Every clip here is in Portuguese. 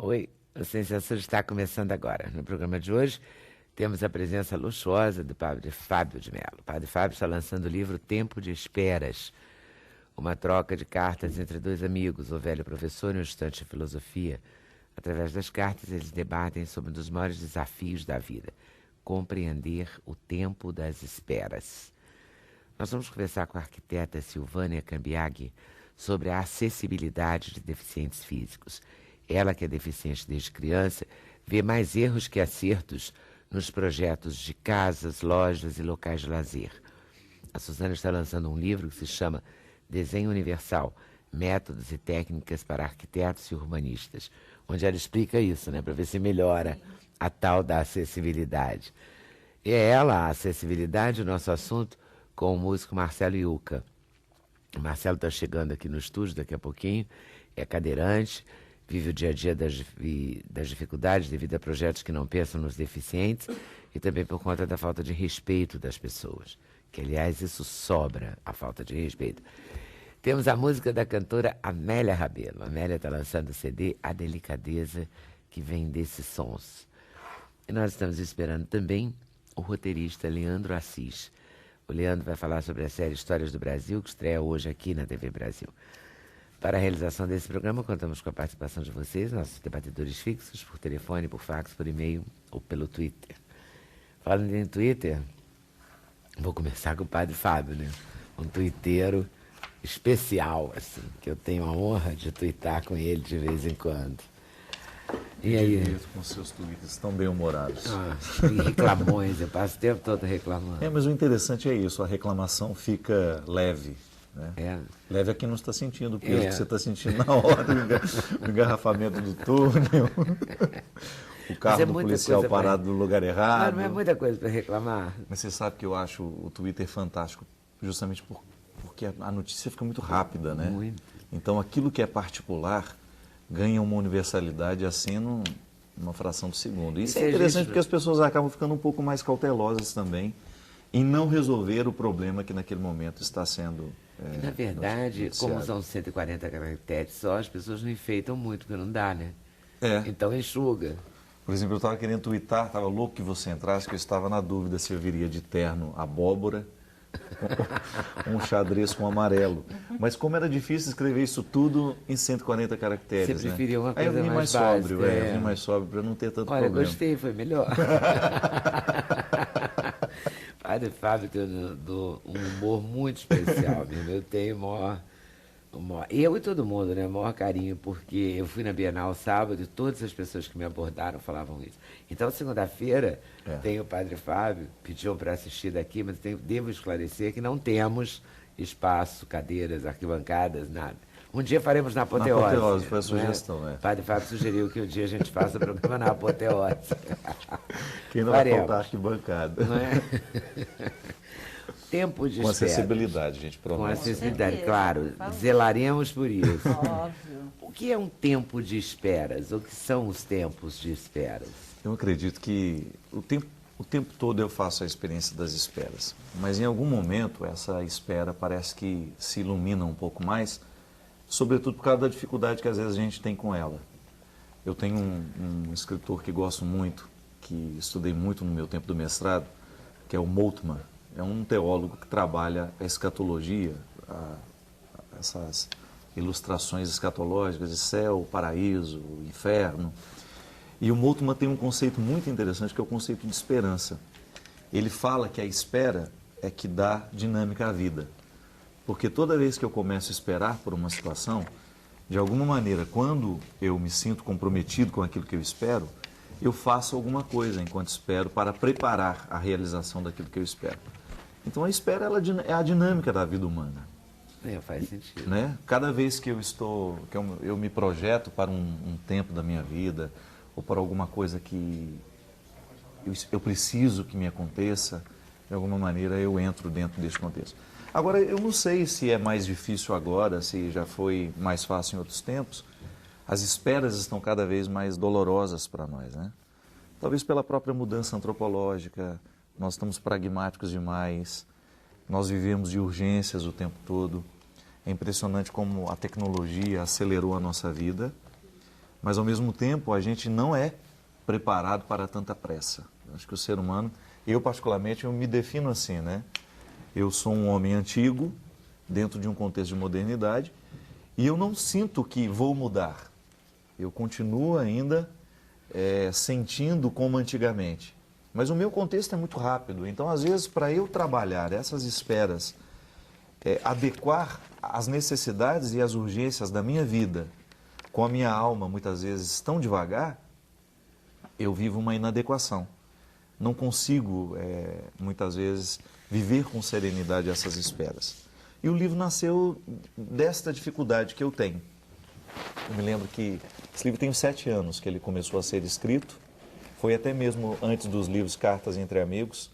Oi, o Sem Censura está começando agora. No programa de hoje, temos a presença luxuosa do padre Fábio de Mello. O padre Fábio está lançando o livro Tempo de Esperas, uma troca de cartas entre dois amigos, o velho professor e um estudante de filosofia. Através das cartas, eles debatem sobre um dos maiores desafios da vida, compreender o tempo das esperas. Nós vamos conversar com a arquiteta Silvânia Cambiaghi sobre a acessibilidade de deficientes físicos. Ela, que é deficiente desde criança, vê mais erros que acertos nos projetos de casas, lojas e locais de lazer. A Suzana está lançando um livro que se chama Desenho Universal, Métodos e Técnicas para Arquitetos e Urbanistas, onde ela explica isso, né, para ver se melhora a tal da acessibilidade. E é ela, a acessibilidade, o nosso assunto, com o músico Marcelo Iuca. O Marcelo está chegando aqui no estúdio daqui a pouquinho, é cadeirante, vive o dia a dia das dificuldades devido a projetos que não pensam nos deficientes e também por conta da falta de respeito das pessoas, que, aliás, isso sobra, a falta de respeito. Temos a música da cantora Amélia Rabelo. A Amélia está lançando o CD A Delicadeza que Vem Desses Sons. E nós estamos esperando também o roteirista Leandro Assis. O Leandro vai falar sobre a série Histórias do Brasil, que estreia hoje aqui na TV Brasil. Para a realização desse programa, contamos com a participação de vocês, nossos debatedores fixos, por telefone, por fax, por e-mail ou pelo Twitter. Falando em Twitter, vou começar com o padre Fábio, né? Um twitteiro especial, assim, que eu tenho a honra de twittar com ele de vez em quando. E aí? Com seus tweets tão bem-humorados. E reclamões, eu passo o tempo todo reclamando. Mas o interessante é isso, a reclamação fica leve. Né? É. Leve a quem não está sentindo o peso que você está sentindo na hora do engarrafamento do túnel, o carro do policial parado no lugar errado. Não é muita coisa para reclamar. Mas você sabe que eu acho o Twitter fantástico, justamente porque a notícia fica muito rápida, né? Muito. Então aquilo que é particular ganha uma universalidade assim numa fração de segundo. Isso é interessante porque as pessoas acabam ficando um pouco mais cautelosas também em não resolver o problema que naquele momento está sendo... Na verdade, como são 140 caracteres só, as pessoas não enfeitam muito, porque não dá, né? Então enxuga. Por exemplo, eu estava querendo twittar, estava louco que você entrasse, que eu estava na dúvida se eu viria de terno abóbora, um xadrez com amarelo. Mas como era difícil escrever isso tudo em 140 caracteres, você preferia uma coisa aí eu vim mais sóbrio, eu vim mais sóbrio para não ter tanto problema. Olha, gostei, foi melhor. Padre Fábio tem um humor muito especial mesmo. Eu tenho eu e todo mundo, né, o maior carinho, porque eu fui na Bienal sábado e todas as pessoas que me abordaram falavam isso. Então, segunda-feira, tem o Padre Fábio, pediu para assistir daqui, mas devo esclarecer que não temos espaço, cadeiras, arquibancadas, nada. Um dia faremos na Apoteose. Na Apoteose, foi a sugestão, O Padre Fábio sugeriu que um dia a gente faça o programa na Apoteose. Quem não vai faltar arquibancada. Não é? Tempo de Com espera. acessibilidade, gente, promete. Com acessibilidade, claro. Zelaremos por isso. Óbvio. O que é um tempo de esperas? O que são os tempos de esperas? Eu acredito que o tempo todo eu faço a experiência das esperas. Mas em algum momento essa espera parece que se ilumina um pouco mais, sobretudo por causa da dificuldade que às vezes a gente tem com ela. Eu tenho um escritor que gosto muito, que estudei muito no meu tempo do mestrado, que é o Moltmann. É um teólogo que trabalha a escatologia, essas ilustrações escatológicas de céu, paraíso, inferno. E o Moltmann tem um conceito muito interessante, que é o conceito de esperança. Ele fala que a espera é que dá dinâmica à vida. Porque toda vez que eu começo a esperar por uma situação, de alguma maneira, quando eu me sinto comprometido com aquilo que eu espero, eu faço alguma coisa enquanto espero para preparar a realização daquilo que eu espero. Então a espera é a dinâmica da vida humana. Faz sentido. Né? Cada vez que eu me projeto para um tempo da minha vida, ou para alguma coisa que eu preciso que me aconteça, de alguma maneira eu entro dentro desse contexto. Agora, eu não sei se é mais difícil agora, se já foi mais fácil em outros tempos. As esperas estão cada vez mais dolorosas para nós, né? Talvez pela própria mudança antropológica, nós estamos pragmáticos demais, nós vivemos de urgências o tempo todo. É impressionante como a tecnologia acelerou a nossa vida, mas ao mesmo tempo a gente não é preparado para tanta pressa. Acho que o ser humano, eu particularmente, eu me defino assim, né? Eu sou um homem antigo, dentro de um contexto de modernidade, e eu não sinto que vou mudar. Eu continuo ainda sentindo como antigamente. Mas o meu contexto é muito rápido, então às vezes para eu trabalhar essas esferas, adequar as necessidades e as urgências da minha vida com a minha alma muitas vezes tão devagar, eu vivo uma inadequação. Não consigo, muitas vezes, viver com serenidade essas esferas. E o livro nasceu desta dificuldade que eu tenho. Eu me lembro que esse livro tem 7 anos que ele começou a ser escrito. Foi até mesmo antes dos livros Cartas entre Amigos,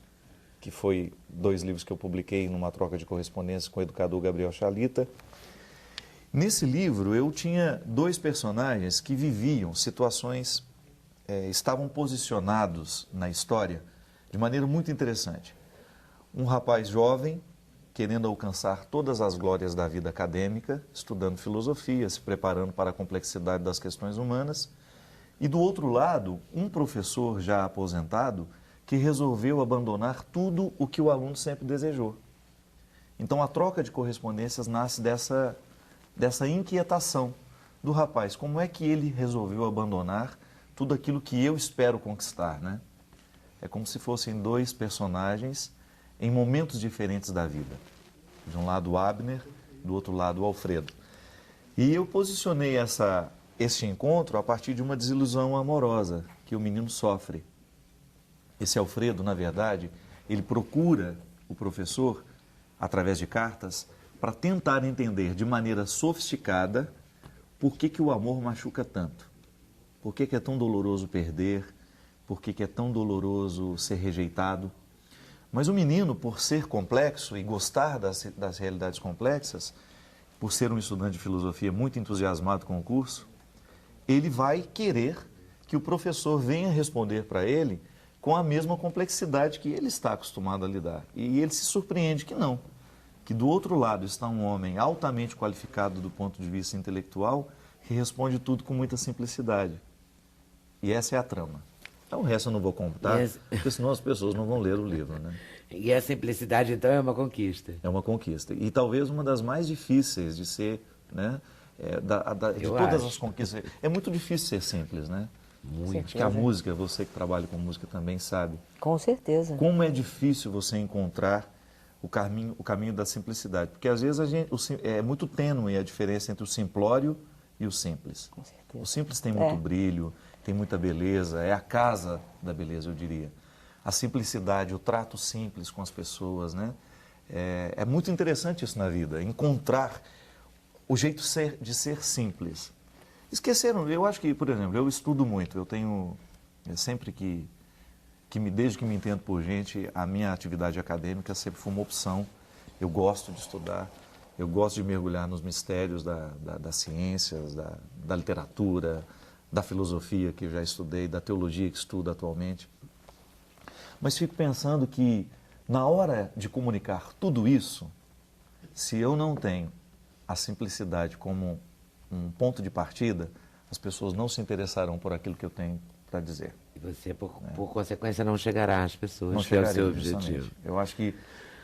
que foi 2 livros que eu publiquei numa troca de correspondência com o educador Gabriel Chalita. Nesse livro eu tinha 2 personagens que viviam situações, estavam posicionados na história de maneira muito interessante. Um rapaz jovem, querendo alcançar todas as glórias da vida acadêmica, estudando filosofia, se preparando para a complexidade das questões humanas. E do outro lado, um professor já aposentado que resolveu abandonar tudo o que o aluno sempre desejou. Então a troca de correspondências nasce dessa inquietação do rapaz. Como é que ele resolveu abandonar tudo aquilo que eu espero conquistar, né? É como se fossem 2 personagens em momentos diferentes da vida. De um lado o Abner, do outro lado o Alfredo. E eu posicionei este encontro a partir de uma desilusão amorosa que o menino sofre. Esse Alfredo, na verdade, ele procura o professor, através de cartas, para tentar entender de maneira sofisticada por que o amor machuca tanto. Por que é tão doloroso perder, por que é tão doloroso ser rejeitado. Mas o menino, por ser complexo e gostar das realidades complexas, por ser um estudante de filosofia muito entusiasmado com o curso, ele vai querer que o professor venha responder para ele com a mesma complexidade que ele está acostumado a lidar. E ele se surpreende que não, que do outro lado está um homem altamente qualificado do ponto de vista intelectual que responde tudo com muita simplicidade. E essa é a trama. Então o resto eu não vou contar, porque senão as pessoas não vão ler o livro, né? E a simplicidade, então, é uma conquista. É uma conquista. E talvez uma das mais difíceis de ser, né? De todas as conquistas. É muito difícil ser simples, né? Muito. Acho que a música, você que trabalha com música também sabe. Com certeza. Como é difícil você encontrar o caminho da simplicidade. Porque às vezes é muito tênue a diferença entre o simplório e o simples. Com certeza. O simples tem muito brilho, tem muita beleza, é a casa da beleza, eu diria. A simplicidade, o trato simples com as pessoas, né? É muito interessante isso na vida, encontrar o jeito de ser simples. Esqueceram, eu acho que, por exemplo, eu estudo muito, eu tenho, sempre desde que me entendo por gente, a minha atividade acadêmica sempre foi uma opção. Eu gosto de estudar, eu gosto de mergulhar nos mistérios das ciências, da literatura, da filosofia que eu já estudei, da teologia que estudo atualmente. Mas fico pensando que na hora de comunicar tudo isso, se eu não tenho a simplicidade como um ponto de partida, as pessoas não se interessarão por aquilo que eu tenho para dizer. E você, por consequência, não chegará às pessoas, não que é o seu justamente. objetivo. Eu acho que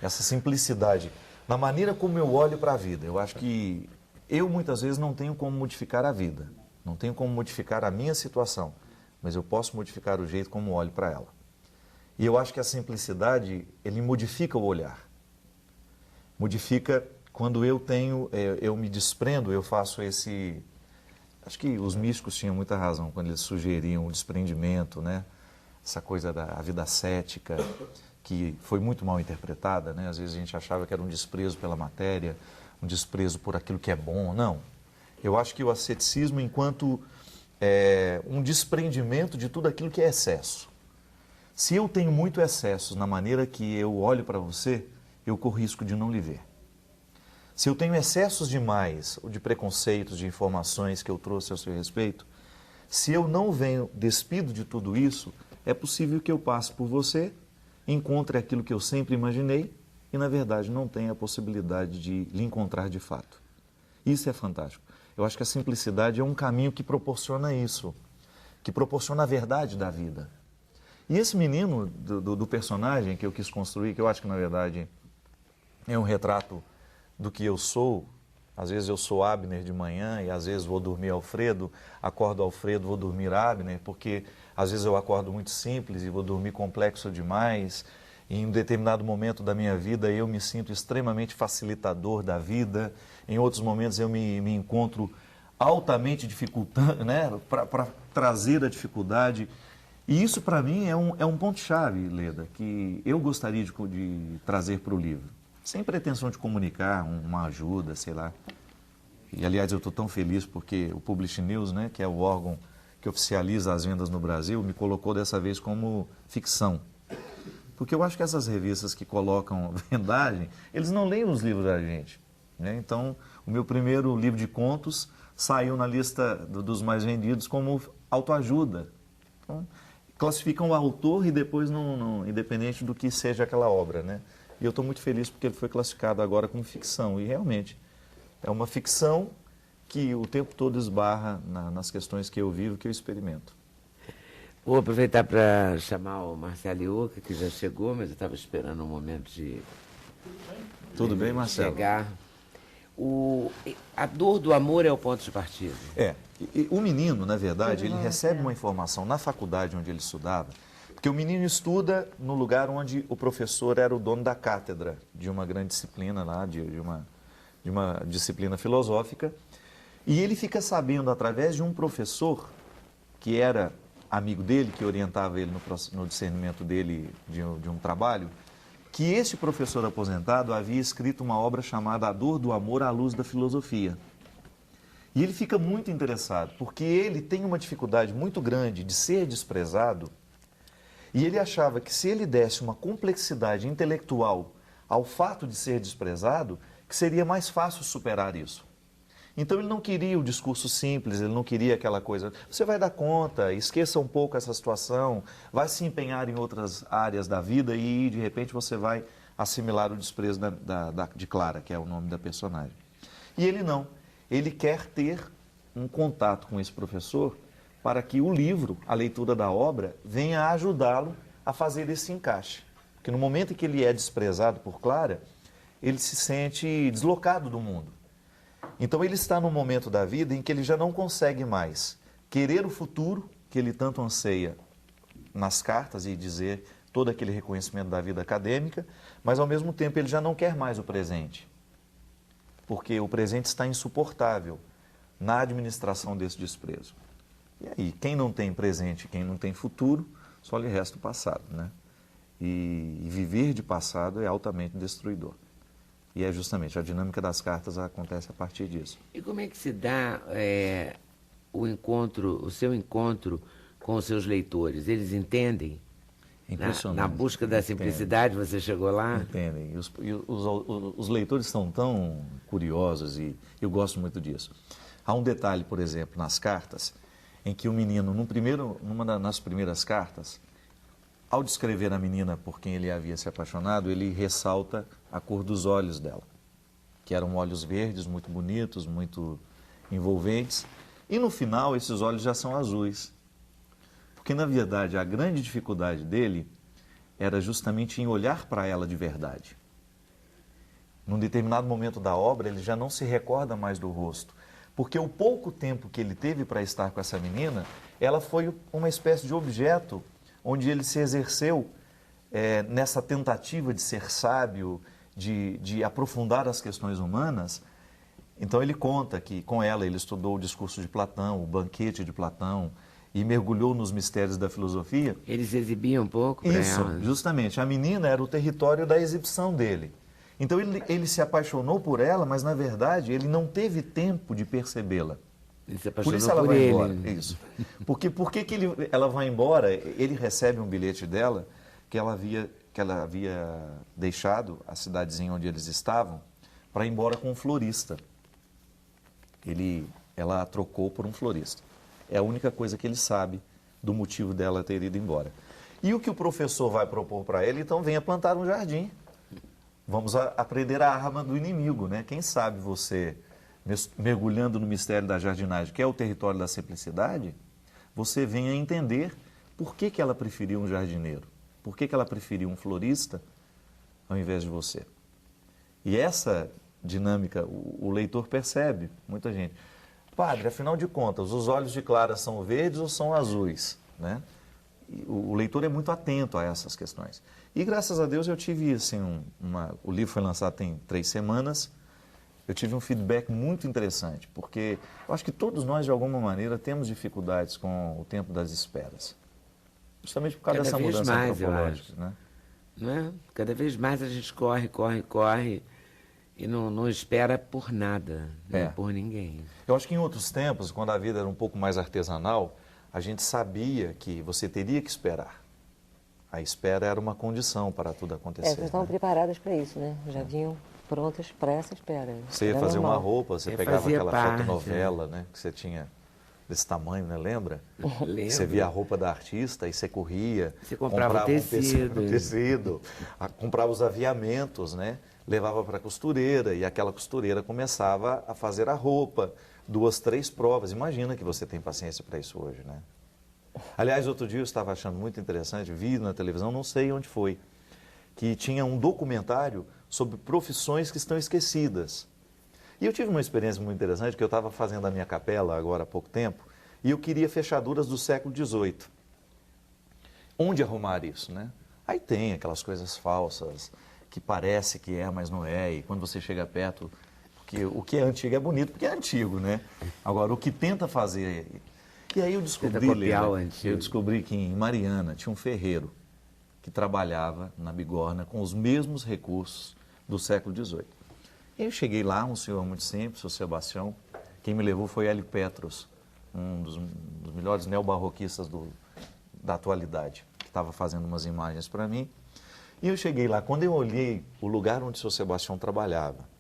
essa simplicidade, na maneira como eu olho para a vida, eu acho que eu muitas vezes não tenho como modificar a vida, não tenho como modificar a minha situação, mas eu posso modificar o jeito como olho para ela. E eu acho que a simplicidade, ele modifica o olhar. Modifica quando eu me desprendo, eu faço esse... Acho que os místicos tinham muita razão quando eles sugeriam o desprendimento, né? Essa coisa da vida cética, que foi muito mal interpretada, né? Às vezes a gente achava que era um desprezo pela matéria, um desprezo por aquilo que é bom. Não. Eu acho que o asceticismo, enquanto um desprendimento de tudo aquilo que é excesso. Se eu tenho muito excesso na maneira que eu olho para você, eu corro risco de não lhe ver. Se eu tenho excessos demais, de preconceitos, de informações que eu trouxe ao seu respeito, se eu não venho despido de tudo isso, é possível que eu passe por você, encontre aquilo que eu sempre imaginei e, na verdade, não tenha a possibilidade de lhe encontrar de fato. Isso é fantástico. Eu acho que a simplicidade é um caminho que proporciona isso, que proporciona a verdade da vida. E esse menino do personagem que eu quis construir, que eu acho que na verdade é um retrato do que eu sou. Às vezes eu sou Abner de manhã e às vezes vou dormir Alfredo, acordo Alfredo, vou dormir Abner, porque às vezes eu acordo muito simples e vou dormir complexo demais. E em um determinado momento da minha vida eu me sinto extremamente facilitador da vida, em outros momentos eu me encontro altamente dificultando, né, para trazer a dificuldade. E isso para mim é um ponto-chave, Leda, que eu gostaria de trazer para o livro. Sem pretensão de comunicar, uma ajuda, sei lá. E, aliás, eu estou tão feliz porque o Publish News, né, que é o órgão que oficializa as vendas no Brasil, me colocou dessa vez como ficção. Porque eu acho que essas revistas que colocam vendagem, eles não leem os livros da gente, né? Então, o meu primeiro livro de contos saiu na lista dos mais vendidos como autoajuda. Então, classificam o autor e depois, independente do que seja aquela obra, né? E eu estou muito feliz porque ele foi classificado agora como ficção. E realmente é uma ficção que o tempo todo esbarra nas questões que eu vivo, que eu experimento. Vou aproveitar para chamar o Marcelo Iuca, que já chegou, mas eu estava esperando um momento de... Tudo bem, Marcelo? Chegar. A dor do amor é o ponto de partida. E o menino, na verdade, ele recebe uma informação na faculdade onde ele estudava, porque o menino estuda no lugar onde o professor era o dono da cátedra de uma grande disciplina lá, de uma disciplina filosófica, e ele fica sabendo, através de um professor que era amigo dele, que orientava ele no discernimento dele de um trabalho, que esse professor aposentado havia escrito uma obra chamada A Dor do Amor à Luz da Filosofia. E ele fica muito interessado, porque ele tem uma dificuldade muito grande de ser desprezado, e ele achava que se ele desse uma complexidade intelectual ao fato de ser desprezado, que seria mais fácil superar isso. Então ele não queria o discurso simples, ele não queria aquela coisa, você vai dar conta, esqueça um pouco essa situação, vai se empenhar em outras áreas da vida e de repente você vai assimilar o desprezo de Clara, que é o nome da personagem. E ele não, ele quer ter um contato com esse professor para que o livro, a leitura da obra, venha ajudá-lo a fazer esse encaixe. Porque no momento em que ele é desprezado por Clara, ele se sente deslocado do mundo. Então ele está num momento da vida em que ele já não consegue mais querer o futuro que ele tanto anseia nas cartas e dizer todo aquele reconhecimento da vida acadêmica, mas ao mesmo tempo ele já não quer mais o presente, porque o presente está insuportável na administração desse desprezo. E aí, quem não tem presente, quem não tem futuro, só lhe resta o passado, né? E viver de passado é altamente destruidor. E é justamente, a dinâmica das cartas acontece a partir disso. E como é que se dá o seu encontro com os seus leitores? Eles entendem? Impressionante. Na busca da simplicidade, você chegou lá? Entendem. Os leitores são tão curiosos e eu gosto muito disso. Há um detalhe, por exemplo, nas cartas, em que o menino, nas primeiras cartas, ao descrever a menina por quem ele havia se apaixonado, ele ressalta a cor dos olhos dela, que eram olhos verdes, muito bonitos, muito envolventes. E no final, esses olhos já são azuis. Porque, na verdade, a grande dificuldade dele era justamente em olhar para ela de verdade. Num determinado momento da obra, ele já não se recorda mais do rosto. Porque o pouco tempo que ele teve para estar com essa menina, ela foi uma espécie de objeto onde ele se exerceu nessa tentativa de ser sábio, de aprofundar as questões humanas. Então ele conta que com ela ele estudou o discurso de Platão, o banquete de Platão, e mergulhou nos mistérios da filosofia. Eles exibiam um pouco para ela? Isso, justamente. A menina era o território da exibição dele. Então ele se apaixonou por ela, mas na verdade ele não teve tempo de percebela. Ele se apaixonou por isso ela por vai ele. embora. Isso. Porque por que ela vai embora? Ele recebe um bilhete dela que ela havia deixado a cidadezinha onde eles estavam para ir embora com um florista. Ela a trocou por um florista. É a única coisa que ele sabe do motivo dela ter ido embora. E o que o professor vai propor para ele? Então venha plantar um jardim. Vamos aprender a arma do inimigo, né? Quem sabe você mergulhando no mistério da jardinagem, que é o território da simplicidade, você vem a entender por que ela preferiu um jardineiro, por que ela preferiu um florista ao invés de você. E essa dinâmica o leitor percebe, muita gente. Padre, afinal de contas, os olhos de Clara são verdes ou são azuis? Né? O leitor é muito atento a essas questões. E graças a Deus eu tive assim, o livro foi lançado tem 3 semanas, eu tive um feedback muito interessante, porque eu acho que todos nós, de alguma maneira, temos dificuldades com o tempo das esperas. Justamente por causa dessa mudança antropológica. Né? Não é? Cada vez mais a gente corre e não espera por nada, né? Por ninguém. Eu acho que em outros tempos, quando a vida era um pouco mais artesanal, a gente sabia que você teria que esperar. A espera era uma condição para tudo acontecer. Vocês estavam preparadas para isso, né? Já vinham prontas para essa espera. Você ia fazer uma roupa, você pegava aquela fotonovela, né? Que você tinha desse tamanho, né? Lembra? Lembro. Você via a roupa da artista e você corria. Você comprava o tecido. Comprava os aviamentos, né? Levava para a costureira e aquela costureira começava a fazer a roupa. 2, 3 provas. Imagina que você tem paciência para isso hoje, né? Aliás, outro dia eu estava achando muito interessante, vi na televisão, não sei onde foi, que tinha um documentário sobre profissões que estão esquecidas. E eu tive uma experiência muito interessante, que eu estava fazendo a minha capela agora há pouco tempo, e eu queria fechaduras do século XVIII. Onde arrumar isso, né? Aí tem aquelas coisas falsas, que parece que é, mas não é, e quando você chega perto, porque o que é antigo é bonito, porque é antigo, né? Agora, o que tenta fazer... E aí eu descobri que em Mariana tinha um ferreiro que trabalhava na bigorna com os mesmos recursos do século XVIII. Eu cheguei lá, um senhor muito simples, o Sebastião. Quem me levou foi Hélio Petros, um dos melhores neobarroquistas da atualidade, que estava fazendo umas imagens para mim. E eu cheguei lá, quando eu olhei o lugar onde o seu Sebastião trabalhava,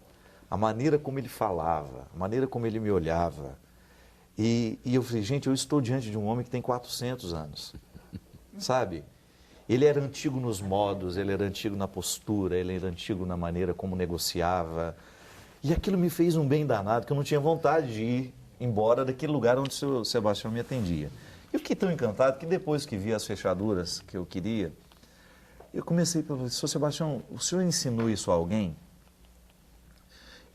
a maneira como ele falava, a maneira como ele me olhava, e eu falei, gente, eu estou diante de um homem que tem 400 anos, sabe? Ele era antigo nos modos, ele era antigo na postura, ele era antigo na maneira como negociava. E aquilo me fez um bem danado, que eu não tinha vontade de ir embora daquele lugar onde o seu Sebastião me atendia. Eu fiquei tão encantado que depois que vi as fechaduras que eu queria, eu comecei a falar, seu Sebastião, o senhor ensinou isso a alguém?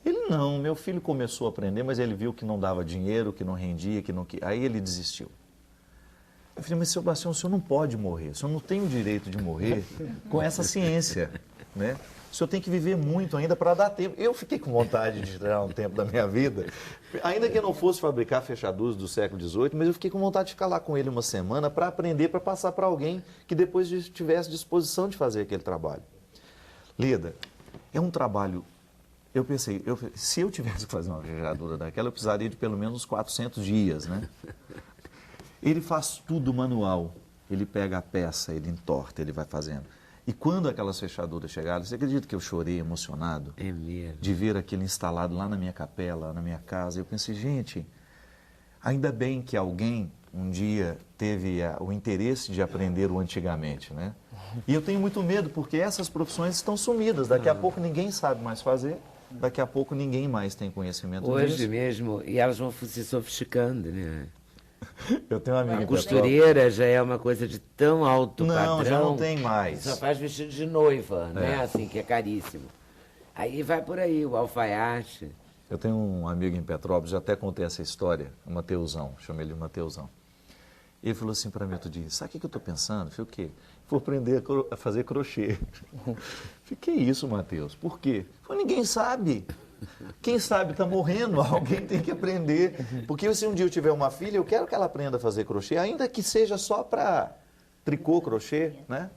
Ele não, meu filho começou a aprender, mas ele viu que não dava dinheiro, que não rendia, aí ele desistiu. Eu falei, mas Sebastião, o senhor não pode morrer, o senhor não tem o direito de morrer com essa ciência, né? O senhor tem que viver muito ainda para dar tempo. Eu fiquei com vontade de tirar um tempo da minha vida, ainda que eu não fosse fabricar fechaduras do século XVIII, mas eu fiquei com vontade de ficar lá com ele uma semana para aprender, para passar para alguém que depois tivesse disposição de fazer aquele trabalho. Lida, é um trabalho... Eu pensei, se eu tivesse que fazer uma fechadura daquela, eu precisaria de pelo menos 400 dias, né? Ele faz tudo manual. Ele pega a peça, ele entorta, ele vai fazendo. E quando aquelas fechaduras chegaram, você acredita que eu chorei emocionado? É mesmo. De ver aquilo instalado lá na minha capela, na minha casa. Eu pensei, gente, ainda bem que alguém um dia teve o interesse de aprender o antigamente, né? E eu tenho muito medo, porque essas profissões estão sumidas. Daqui a pouco ninguém sabe mais fazer. Daqui a pouco ninguém mais tem conhecimento disso. Hoje mesmo, e elas vão se sofisticando, né? Eu tenho uma amiga... A costureira já é uma coisa de tão alto padrão. Não, já não tem mais. Só faz vestido de noiva, né? Assim, que é caríssimo. Aí vai por aí, o alfaiate. Eu tenho um amigo em Petrópolis, já até contei essa história, o Mateusão, chamei ele de Mateusão. Ele falou assim para mim outro dia, sabe o que eu estou pensando? Eu falei, o quê? Vou aprender a fazer crochê. Eu falei, que isso, Mateus? Por quê? Ele falou, ninguém sabe. Quem sabe está morrendo, alguém tem que aprender. Porque se um dia eu tiver uma filha, eu quero que ela aprenda a fazer crochê, ainda que seja só para tricô, crochê, né?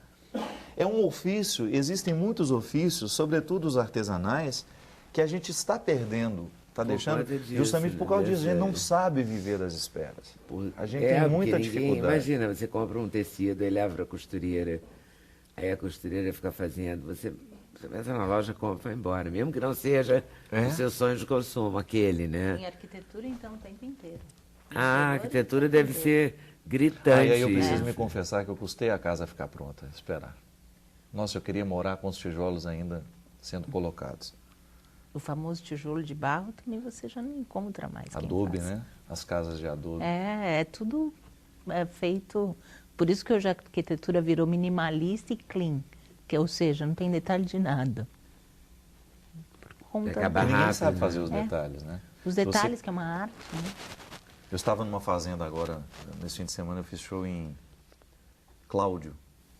É um ofício, existem muitos ofícios, sobretudo os artesanais, que a gente está perdendo, está deixando, justamente por causa disso. A gente não sabe viver as esperas. A gente tem muita dificuldade. Imagina, você compra um tecido e leva para a costureira, aí a costureira fica fazendo, você pensa na loja, compra e vai embora, mesmo que não seja o seu sonho de consumo, aquele, né? Em arquitetura, então, o tempo inteiro. A arquitetura deve ser gritante. Aí eu preciso me confessar que eu custei a casa a ficar pronta, esperar. Nossa, eu queria morar com os tijolos ainda sendo colocados. O famoso tijolo de barro também você já não encontra mais. quem Adobe, faz. né? As casas de adobe. É tudo feito... Por isso que hoje a arquitetura virou minimalista e clean, ou seja, não tem detalhe de nada. Por conta Acaba Porque ninguém rápido, sabe né? fazer os detalhes, né? os Se detalhes, que é uma arte, né? Eu estava numa fazenda agora, nesse fim de semana eu fiz show em Cláudio.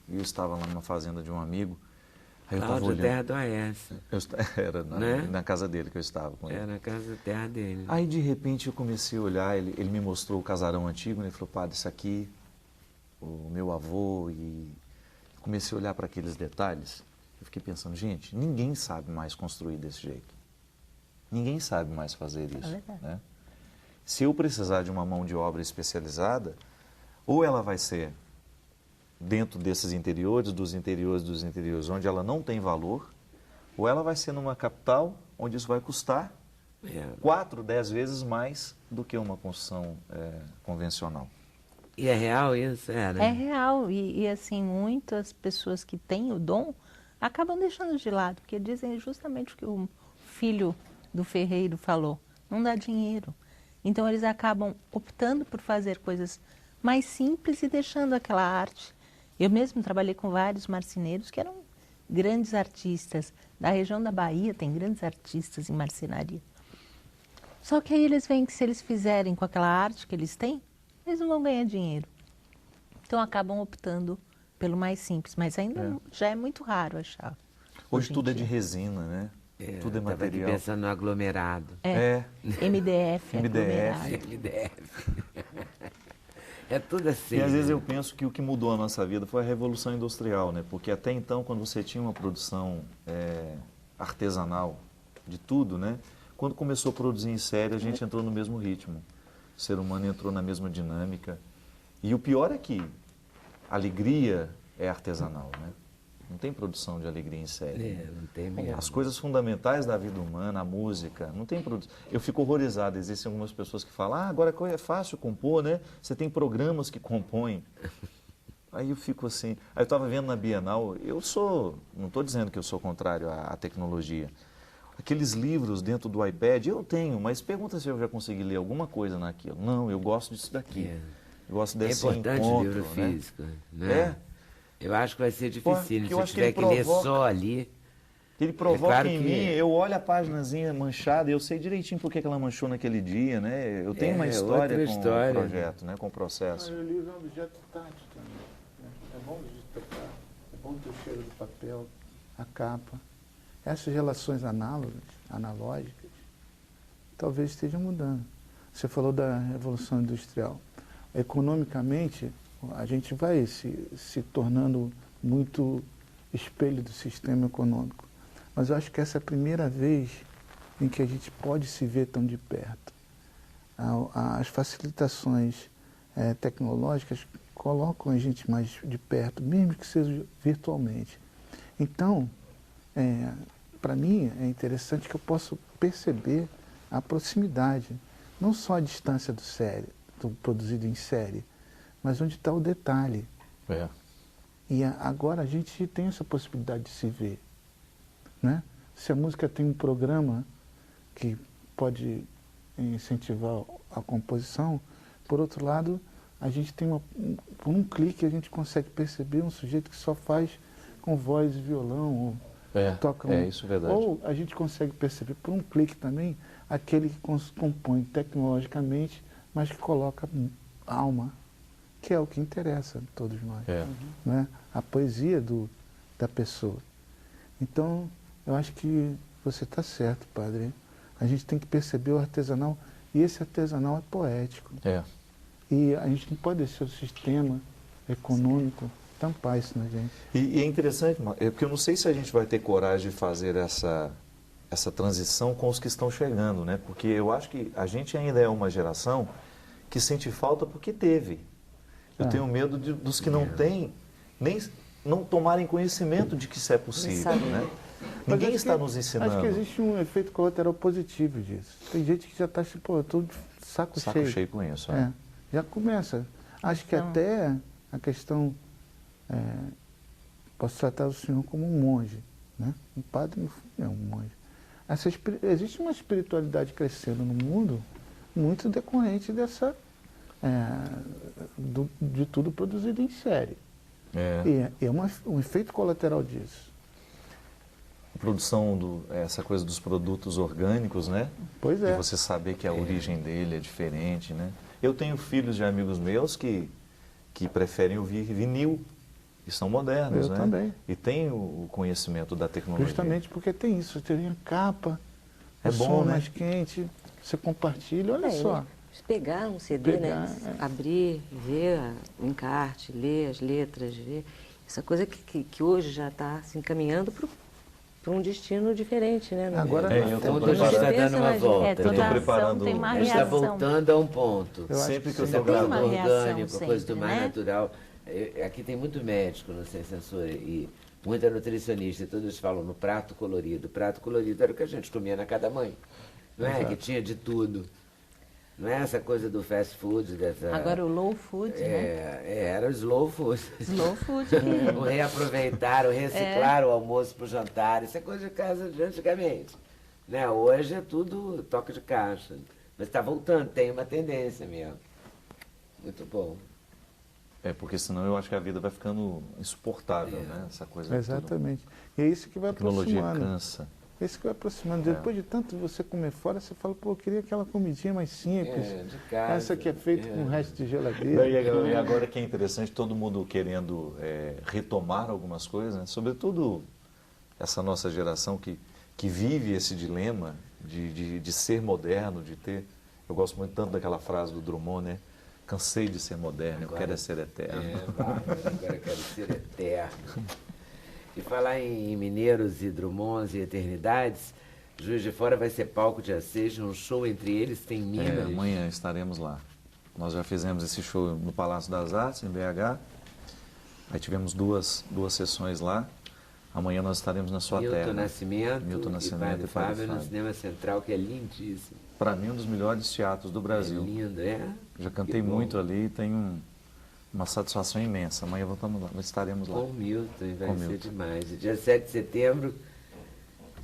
E eu estava lá numa fazenda de um amigo. Aí eu estava Cláudio, olhando. terra do Oeste. Era Né? na casa dele que eu estava com ele. É na casa terra dele. Aí de repente eu comecei a olhar, ele me mostrou o casarão antigo, né? Ele falou, padre, isso aqui, o meu avô, e comecei a olhar para aqueles detalhes. Eu fiquei pensando, gente, ninguém sabe mais construir desse jeito. Ninguém sabe mais fazer isso. verdade. Né? Se eu precisar de uma mão de obra especializada, ou ela vai ser dentro desses interiores, dos interiores, onde ela não tem valor, ou ela vai ser numa capital, onde isso vai custar 4, 10 vezes mais do que uma construção convencional. E é real isso? É real. E assim, muitas pessoas que têm o dom acabam deixando de lado, porque dizem justamente o que o filho do ferreiro falou, não dá dinheiro. Então eles acabam optando por fazer coisas mais simples e deixando aquela arte. Eu mesmo trabalhei com vários marceneiros que eram grandes artistas. Da região da Bahia tem grandes artistas em marcenaria. Só que aí eles veem que se eles fizerem com aquela arte que eles têm, eles não vão ganhar dinheiro. Então acabam optando pelo mais simples, mas ainda já é muito raro achar. Hoje tudo é em de dia. resina, né? Tudo é Estava aqui material. pensando no aglomerado. MDF, aglomerado. MDF. É tudo assim. E às vezes né? eu penso que o que mudou a nossa vida foi a Revolução Industrial, né? Porque até então, quando você tinha uma produção artesanal de tudo, né? Quando começou a produzir em série, a gente entrou no mesmo ritmo. O ser humano entrou na mesma dinâmica. E o pior é que a alegria é artesanal, né? Não tem produção de alegria em série. Não tem mesmo. As coisas fundamentais da vida humana, a música, não tem produção. Eu fico horrorizado, existem algumas pessoas que falam, agora é fácil compor, né? Você tem programas que compõem. Aí eu fico assim, aí eu estava vendo na Bienal, não estou dizendo que eu sou contrário à tecnologia. Aqueles livros dentro do iPad, eu tenho, mas pergunta se eu já consegui ler alguma coisa naquilo. Não, eu gosto disso daqui. Eu gosto É desse importante o encontro, livro né? físico. Né? Eu acho que vai ser difícil. Se eu eu acho que tiver ele que ler provoca- só ali. Ele provoca claro em que- mim, eu olho a páginazinha manchada, eu sei direitinho por que ela manchou naquele dia, né? Eu tenho uma história outra com história. o projeto, né? Com o processo. O livro é um objeto tátil também. Né? É bom de tocar, é bom ter o cheiro do papel, a capa. Essas relações analógicas, talvez estejam mudando. Você falou da Revolução Industrial. Economicamente, a gente vai se tornando muito espelho do sistema econômico. Mas eu acho que essa é a primeira vez em que a gente pode se ver tão de perto. As facilitações tecnológicas colocam a gente mais de perto, mesmo que seja virtualmente. Então, para mim, é interessante que eu possa perceber a proximidade, não só a distância do produzido em série, mas onde está o detalhe. E agora a gente tem essa possibilidade de se ver. Né? Se a música tem um programa que pode incentivar a composição, por outro lado, a gente tem por um clique a gente consegue perceber um sujeito que só faz com voz e violão, ou toca isso é verdade. Ou a gente consegue perceber por um clique também aquele que compõe tecnologicamente, mas que coloca alma, que é o que interessa a todos nós. Né? A poesia da pessoa. Então, eu acho que você está certo, padre. A gente tem que perceber o artesanal, e esse artesanal é poético. E a gente não pode deixar o sistema econômico tampar isso na gente. E é interessante, porque eu não sei se a gente vai ter coragem de fazer essa transição com os que estão chegando, né? Porque eu acho que a gente ainda é uma geração que sente falta porque teve. Eu tenho medo dos que não têm, nem não tomarem conhecimento de que isso é possível, né? Ninguém está nos ensinando. Acho que existe um efeito colateral positivo disso. Tem gente que já está assim, pô, eu estou de saco cheio com isso. Já começa. Acho que até a questão, posso tratar o senhor como um monge, né? Um padre não é um monge. Existe uma espiritualidade crescendo no mundo muito decorrente dessa de tudo produzido em série. E é um efeito colateral disso. A produção, essa coisa dos produtos orgânicos, né? Pois é. E você saber que a origem dele é diferente, né? Eu tenho filhos de amigos meus que preferem ouvir vinil, e são modernos, né? Eu também. E têm o conhecimento da tecnologia. Justamente porque tem isso, tem a capa, É o bom, som né? mais quente, você compartilha, olha só. Pegar um CD, né? Abrir, ver o encarte, ler as letras, ver. Essa coisa que hoje já está se encaminhando para um destino diferente, né? Agora, eu estou O mundo está preparando. dando uma volta. toda Eu tô ação preparando- tem uma A gente está reação. voltando a um ponto. Eu acho Sempre que eu Essa estou coisa Tem do uma reação orgânico, a coisa do sempre, mais né? natural. Aqui tem muito médico no Sem Censura e muita nutricionista, e todos falam no prato colorido. O prato colorido era o que a gente comia na casa da mãe, não é? Que tinha de tudo. Não é essa coisa do fast food, dessa... Agora o low food, né? Era o slow food. Slow food. O reaproveitar, o reciclar o almoço para o jantar, isso é coisa de casa de antigamente. Né? Hoje é tudo toque de caixa. Mas está voltando, tem uma tendência mesmo. Muito bom. Porque senão eu acho que a vida vai ficando insuportável, né? Essa coisa. Exatamente. E é isso que vai A tecnologia aproximando. cansa. É isso que vai aproximando. Depois de tanto você comer fora, você fala, pô, eu queria aquela comidinha mais simples. De casa. Essa que é feita com o resto de geladeira. E agora que é interessante, todo mundo querendo retomar algumas coisas, né? Sobretudo essa nossa geração que vive esse dilema de ser moderno, de ter... Eu gosto muito tanto daquela frase do Drummond, né? Cansei de ser moderno, eu quero ser eterno. Agora eu quero ser eterno. E falar em mineiros e Drummonds e eternidades, Juiz de Fora vai ser palco dia 6, num show entre eles, tem Minas. Amanhã estaremos lá. Nós já fizemos esse show no Palácio das Artes, em BH. Aí tivemos duas sessões lá. Amanhã nós estaremos na sua terra. Milton Nascimento e e Padre Fábio no Fábio. Cinema Central, que é lindíssimo. Para mim, um dos melhores teatros do Brasil. É lindo, é? Já cantei Que bom. muito ali e tenho uma satisfação imensa. Amanhã estaremos lá. Com o Milton, vai Com ser Milton. demais. E dia 7 de setembro,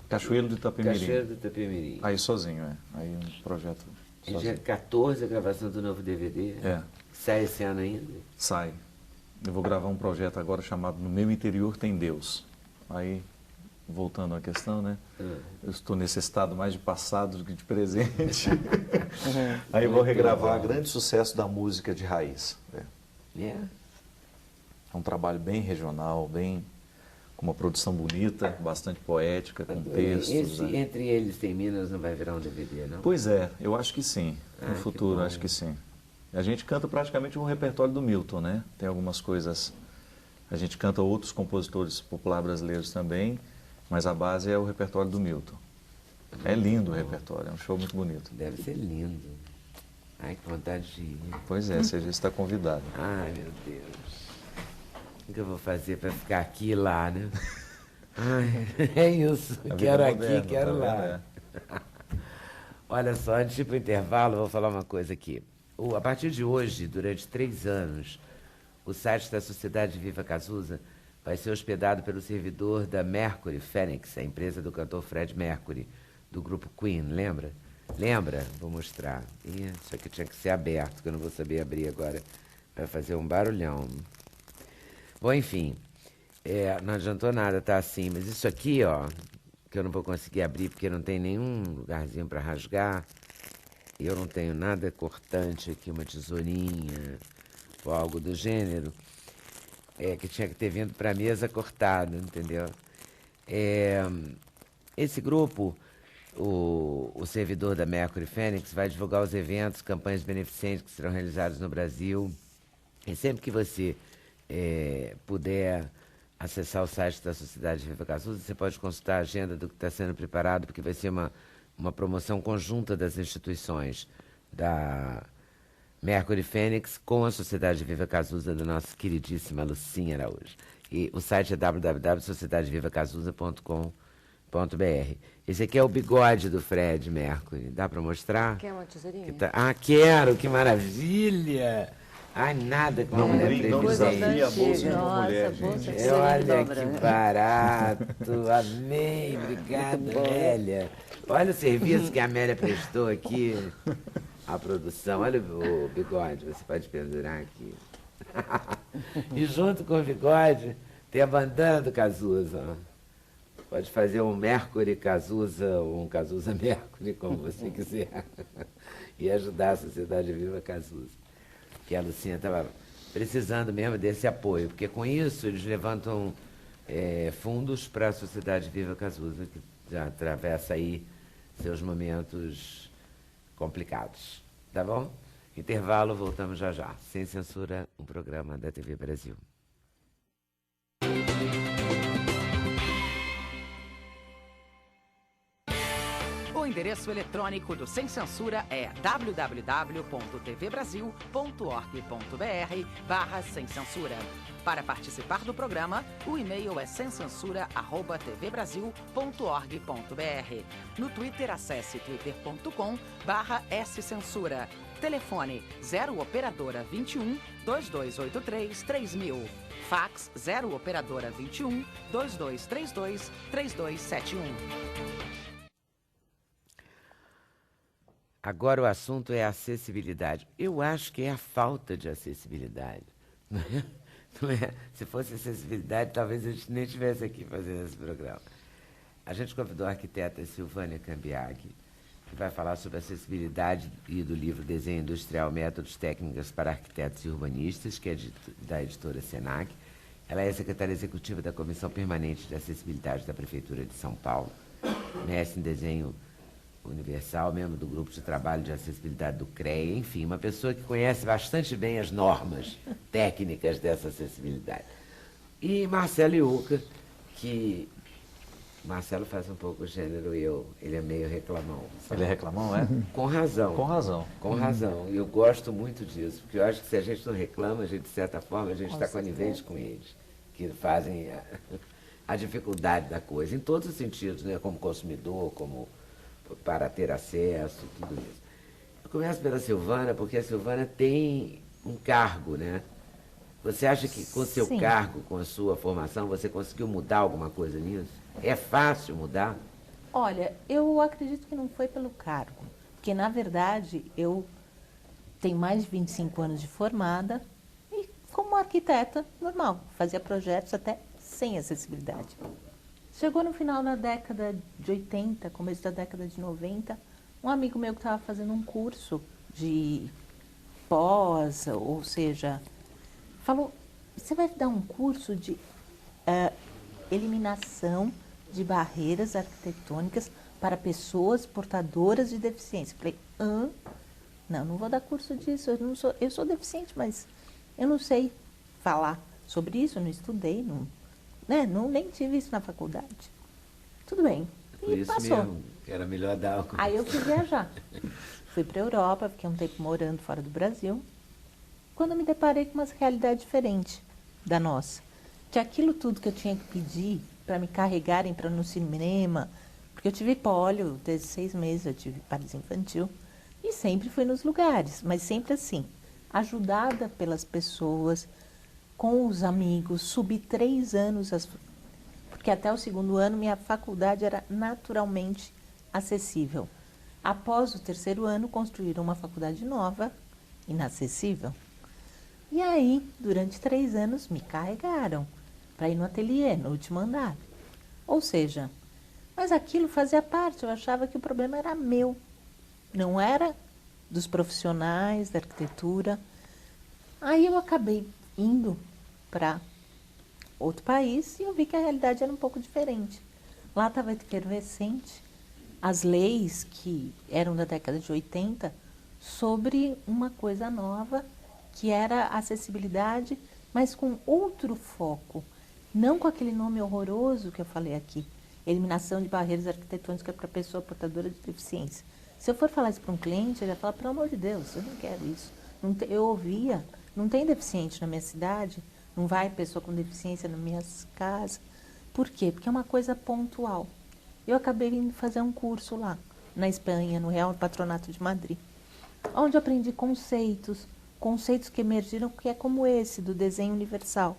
Cachoeiro do Itapemirim. Cachoeiro do Itapemirim. Aí sozinho, Aí um projeto E dia sozinho. 14, a gravação do novo DVD. Sai esse ano ainda. Sai. Eu vou gravar um projeto agora chamado No Meu Interior Tem Deus. Aí, voltando à questão, né? Eu estou necessitado mais de passado do que de presente. Aí eu vou regravar grande sucesso da música de raiz. É. É um trabalho bem regional, com uma produção bonita, bastante poética, com textos. né? Entre eles tem Minas, não vai virar um DVD, não? Pois é, eu acho que sim. No que futuro, bom. acho que sim. A gente canta praticamente um repertório do Milton, né? Tem algumas coisas... A gente canta outros compositores populares brasileiros também, mas a base é o repertório do Milton. É lindo o repertório, é um show muito bonito. Deve ser lindo. Ai, que vontade de ir. Pois é, você já está convidado. Ai, meu Deus. O que eu vou fazer para ficar aqui e lá, né? Ai, é isso. A vida Quero moderna, aqui, quero tá lá. Olha só, antes de ir para o intervalo, eu vou falar uma coisa aqui. A partir de hoje, durante 3 anos, o site da Sociedade Viva Cazuza vai ser hospedado pelo servidor da Mercury Phoenix, a empresa do cantor Fred Mercury, do grupo Queen, lembra? Lembra? Vou mostrar. Isso aqui tinha que ser aberto, que eu não vou saber abrir agora. Vai fazer um barulhão. Bom, enfim, não adiantou nada, tá assim, mas isso aqui, ó, que eu não vou conseguir abrir porque não tem nenhum lugarzinho para rasgar, e eu não tenho nada cortante aqui, uma tesourinha ou algo do gênero, que tinha que ter vindo para a mesa cortado, entendeu? Esse grupo, o servidor da Mercury Phoenix, vai divulgar os eventos, campanhas beneficentes que serão realizados no Brasil, e sempre que você puder acessar o site da Sociedade Viva Cazuza, você pode consultar a agenda do que está sendo preparado, porque vai ser uma promoção conjunta das instituições da Mercury Phoenix com a Sociedade Viva Cazuza da nossa queridíssima Lucinha Araújo. E o site é www.sociedadevivacasuza.com.br. Esse aqui é o bigode do Fred Mercury. Dá para mostrar? Quer uma tesourinha? Quero, que maravilha! Ai, nada com uma mulher Não desafia a bolsa de uma Nossa, mulher, bolsa gente. de Olha dobra, que né? barato, amei, obrigado, Lélia. Olha o serviço que a Amélia prestou aqui à produção. Olha o bigode, você pode pendurar aqui. E junto com o bigode tem a bandana do Cazuza. Ó. Pode fazer um Mercury Cazuza ou um Cazuza Mercury, como você quiser. E ajudar a Sociedade Viva Cazuza. Que a Lucinha estava precisando mesmo desse apoio, porque com isso eles levantam fundos para a Sociedade Viva Cazuza, que já atravessa aí seus momentos complicados. Tá bom? Intervalo, voltamos já já. Sem Censura, um programa da TV Brasil. O endereço eletrônico do Sem Censura é www.tvbrasil.org.br/sem censura. Para participar do programa, o e-mail é semcensura@tvbrasil.org.br. No Twitter, acesse twitter.com/scensura. Telefone 0 operadora 21 2283 3000. Fax 0 operadora 21 2232 3271. Agora o assunto é a acessibilidade. Eu acho que é a falta de acessibilidade. Não é? Não é? Se fosse acessibilidade, talvez a gente nem estivesse aqui fazendo esse programa. A gente convidou a arquiteta Silvânia Cambiaghi, que vai falar sobre acessibilidade e do livro Desenho Industrial, Métodos Técnicas para Arquitetos e Urbanistas, que é da editora Senac. Ela é secretária executiva da Comissão Permanente de Acessibilidade da Prefeitura de São Paulo, mestre em desenho universal, membro do grupo de trabalho de acessibilidade do CREA, enfim, uma pessoa que conhece bastante bem as normas técnicas dessa acessibilidade. E Marcelo Iuca, que Marcelo faz um pouco o gênero ele é meio reclamão. Ele é reclamão, é? Com razão. Com razão. Com razão. E eu gosto muito disso, porque eu acho que se a gente não reclama, a gente, de certa forma, a gente está conivente com eles, que fazem a dificuldade da coisa, em todos os sentidos, né? Como consumidor, como para ter acesso, tudo isso. Eu começo pela Silvana, porque a Silvana tem um cargo, né? Você acha que com o seu cargo, com a sua formação, você conseguiu mudar alguma coisa nisso? É fácil mudar? Olha, eu acredito que não foi pelo cargo, porque, na verdade, eu tenho mais de 25 anos de formada e, como arquiteta, normal, fazia projetos até sem acessibilidade. Chegou no final da década de 80, começo da década de 90, um amigo meu que estava fazendo um curso de pós, ou seja, falou, você vai dar um curso de eliminação de barreiras arquitetônicas para pessoas portadoras de deficiência. Falei, não vou dar curso disso, eu sou deficiente, mas eu não sei falar sobre isso, não estudei, nem tive isso na faculdade. Tudo bem. Por E isso passou. mesmo, que era melhor dar o curso. Aí eu fui viajar. Fui para a Europa, fiquei um tempo morando fora do Brasil. Quando eu me deparei com uma realidade diferente da nossa. Que aquilo tudo que eu tinha que pedir para me carregarem para ir no cinema, porque eu tive pólio, desde 6 meses eu tive paralisia infantil, e sempre fui nos lugares, mas sempre assim, ajudada pelas pessoas, com os amigos, subi 3 anos, porque até o 2º ano minha faculdade era naturalmente acessível. Após o 3º ano, construíram uma faculdade nova, inacessível. E aí, durante 3 anos, me carregaram para ir no ateliê, no último andar. Ou seja, mas aquilo fazia parte, eu achava que o problema era meu, não era dos profissionais da arquitetura. Aí eu acabei indo para outro país e eu vi que a realidade era um pouco diferente. Lá estava efervescente as leis que eram da década de 80 sobre uma coisa nova, que era a acessibilidade, mas com outro foco, não com aquele nome horroroso que eu falei aqui, eliminação de barreiras arquitetônicas para pessoa portadora de deficiência. Se eu for falar isso para um cliente, ele vai falar, pelo amor de Deus, eu não quero isso. Eu ouvia, não tem deficiente na minha cidade, não vai pessoa com deficiência nas minhas casas. Por quê? Porque é uma coisa pontual. Eu acabei indo fazer um curso lá, na Espanha, no Real Patronato de Madrid, onde eu aprendi conceitos que emergiram, que é como esse, do desenho universal,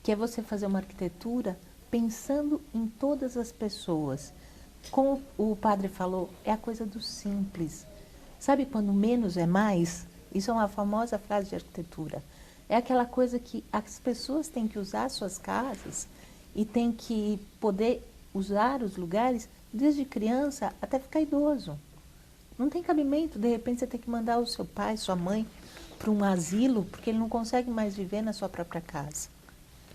que é você fazer uma arquitetura pensando em todas as pessoas, como o padre falou, é a coisa do simples. Sabe quando menos é mais? Isso é uma famosa frase de arquitetura. É aquela coisa que as pessoas têm que usar suas casas e têm que poder usar os lugares desde criança até ficar idoso. Não tem cabimento, de repente, você ter que mandar o seu pai, sua mãe, para um asilo, porque ele não consegue mais viver na sua própria casa.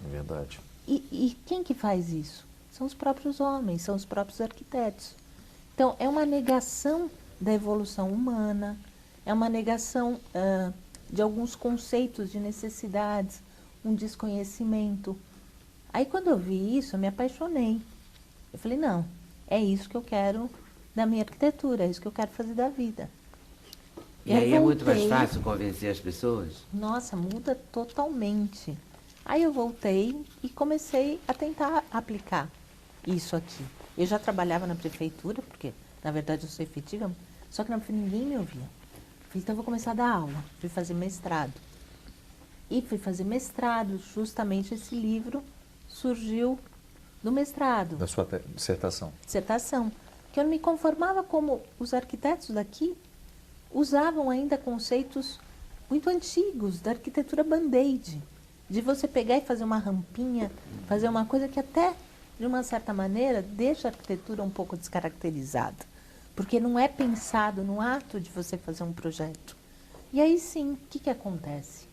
É verdade. E quem que faz isso? São os próprios homens, são os próprios arquitetos. Então, é uma negação da evolução humana, é uma negação de alguns conceitos de necessidades, um desconhecimento. Aí, quando eu vi isso, eu me apaixonei. Eu falei, não, é isso que eu quero da minha arquitetura, é isso que eu quero fazer da vida. E aí é muito mais fácil convencer as pessoas? Nossa, muda totalmente. Aí eu voltei e comecei a tentar aplicar isso aqui. Eu já trabalhava na prefeitura, porque na verdade eu sou efetiva, só que ninguém me ouvia. Falei, então eu vou começar a dar aula, fui fazer mestrado. E fui fazer mestrado, justamente esse livro surgiu do mestrado. Da sua dissertação. Dissertação. Que eu não me conformava como os arquitetos daqui usavam ainda conceitos muito antigos da arquitetura band-aid, de você pegar e fazer uma rampinha, fazer uma coisa que até, de uma certa maneira, deixa a arquitetura um pouco descaracterizada, porque não é pensado no ato de você fazer um projeto. E aí sim, o que acontece?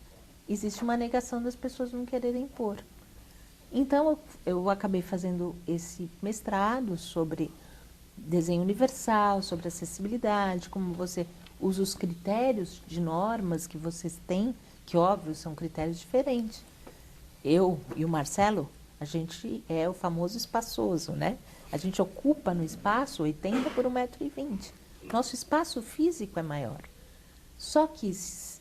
Existe uma negação das pessoas não quererem pôr. Então, eu acabei fazendo esse mestrado sobre desenho universal, sobre acessibilidade, como você usa os critérios de normas que vocês têm, que, óbvio, são critérios diferentes. Eu e o Marcelo, a gente é o famoso espaçoso, né? A gente ocupa no espaço 80 por 1,20 m. Nosso espaço físico é maior. Só que, se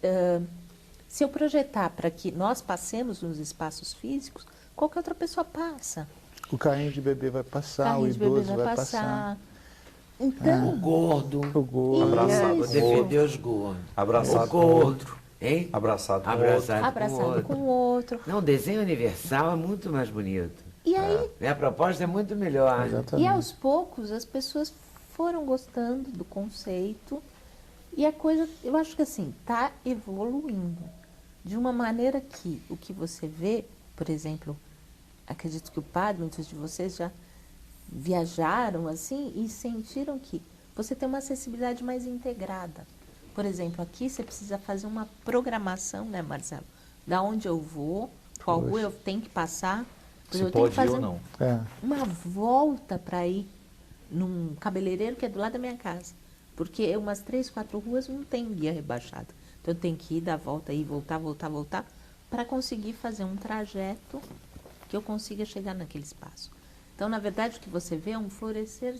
eu projetar para que nós passemos nos espaços físicos, qualquer outra pessoa passa. O carrinho de bebê vai passar, o idoso vai passar. Então, O gordo. O gordo. Abraçado Vou com defender os gordos. Abraçado O com o gordo. outro. Hein? Abraçado com o outro. Abraçado, abraçado com o outro. Não, o desenho universal é muito mais bonito. E aí, A proposta é muito melhor. e Exatamente. aos poucos, as pessoas foram gostando do conceito e a coisa, eu acho que assim, está evoluindo de uma maneira que o que você vê, por exemplo, acredito que o padre, muitos de vocês já viajaram assim e sentiram que você tem uma acessibilidade mais integrada. Por exemplo, aqui você precisa fazer uma programação, né, Marcelo? Da onde eu vou, qual rua eu tenho que passar. Se eu tenho que pode ir fazer ou não. É. uma volta para ir num cabeleireiro que é do lado da minha casa. Porque umas 3, 4 ruas não tem guia rebaixado. Então eu tenho que ir, dar a volta, ir, voltar, para conseguir fazer um trajeto que eu consiga chegar naquele espaço. Então, na verdade, o que você vê é um florescer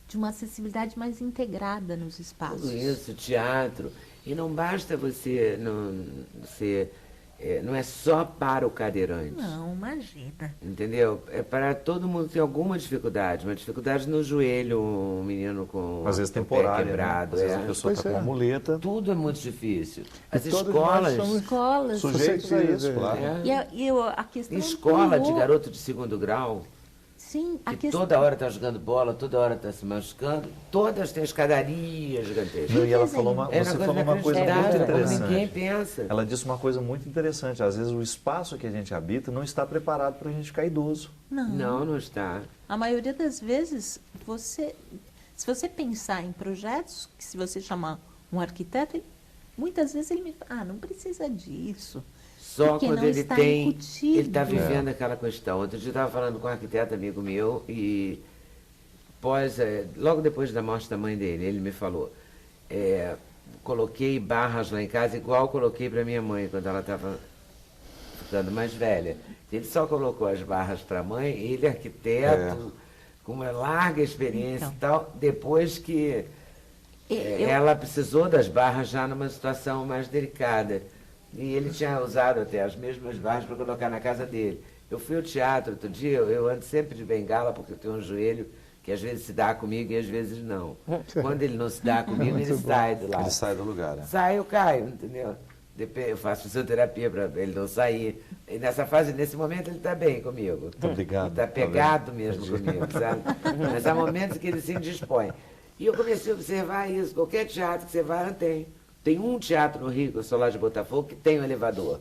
de uma acessibilidade mais integrada nos espaços. Tudo isso, teatro. E não basta você não é só para o cadeirante. Não, imagina. Entendeu? É para todo mundo que tem alguma dificuldade. Uma dificuldade no joelho, um menino com Às vezes o pé temporária, quebrado. né? Às vezes é. a pessoa está Pois com é. uma muleta. Tudo é muito difícil. As todos nós escolas. somos Escolas. Sujeitos a isso, É. claro. É. A questão Escola de ampliou. garoto de segundo grau, Sim, a que questão... toda hora está jogando bola, toda hora está se machucando, todas têm escadarias gigantescas. Não, e ela falou uma, É você falou uma coisa muito inacreditável, como ninguém interessante. pensa. Ela disse uma coisa muito interessante. Às vezes o espaço que a gente habita não está preparado para a gente ficar idoso. Não está. A maioria das vezes, se você pensar em projetos, que se você chamar um arquiteto, muitas vezes ele me fala, não precisa disso. Só Porque quando não ele está tem. incutido. Ele está vivendo aquela questão. Outro dia eu estava falando com um arquiteto amigo meu e logo depois da morte da mãe dele, ele me falou, coloquei barras lá em casa igual coloquei para minha mãe quando ela estava ficando mais velha. Ele só colocou as barras para a mãe, ele arquiteto, com uma larga experiência Então. e tal, depois que Eu- ela precisou das barras já numa situação mais delicada. E ele tinha usado até as mesmas barras para colocar na casa dele. Eu fui ao teatro outro dia, eu ando sempre de bengala porque eu tenho um joelho que às vezes se dá comigo e às vezes não. Quando ele não se dá comigo, ele sai do lado. Ele sai do lugar. Sai, eu caio, entendeu? Eu faço fisioterapia para ele não sair. E nessa fase, nesse momento, ele está bem comigo. Muito obrigado. Está pegado mesmo comigo, sabe? Mas há momentos que ele se indispõe. E eu comecei a observar isso. Qualquer teatro que você vai, tem. Tem um teatro no Rio, que eu sou lá de Botafogo, que tem um elevador.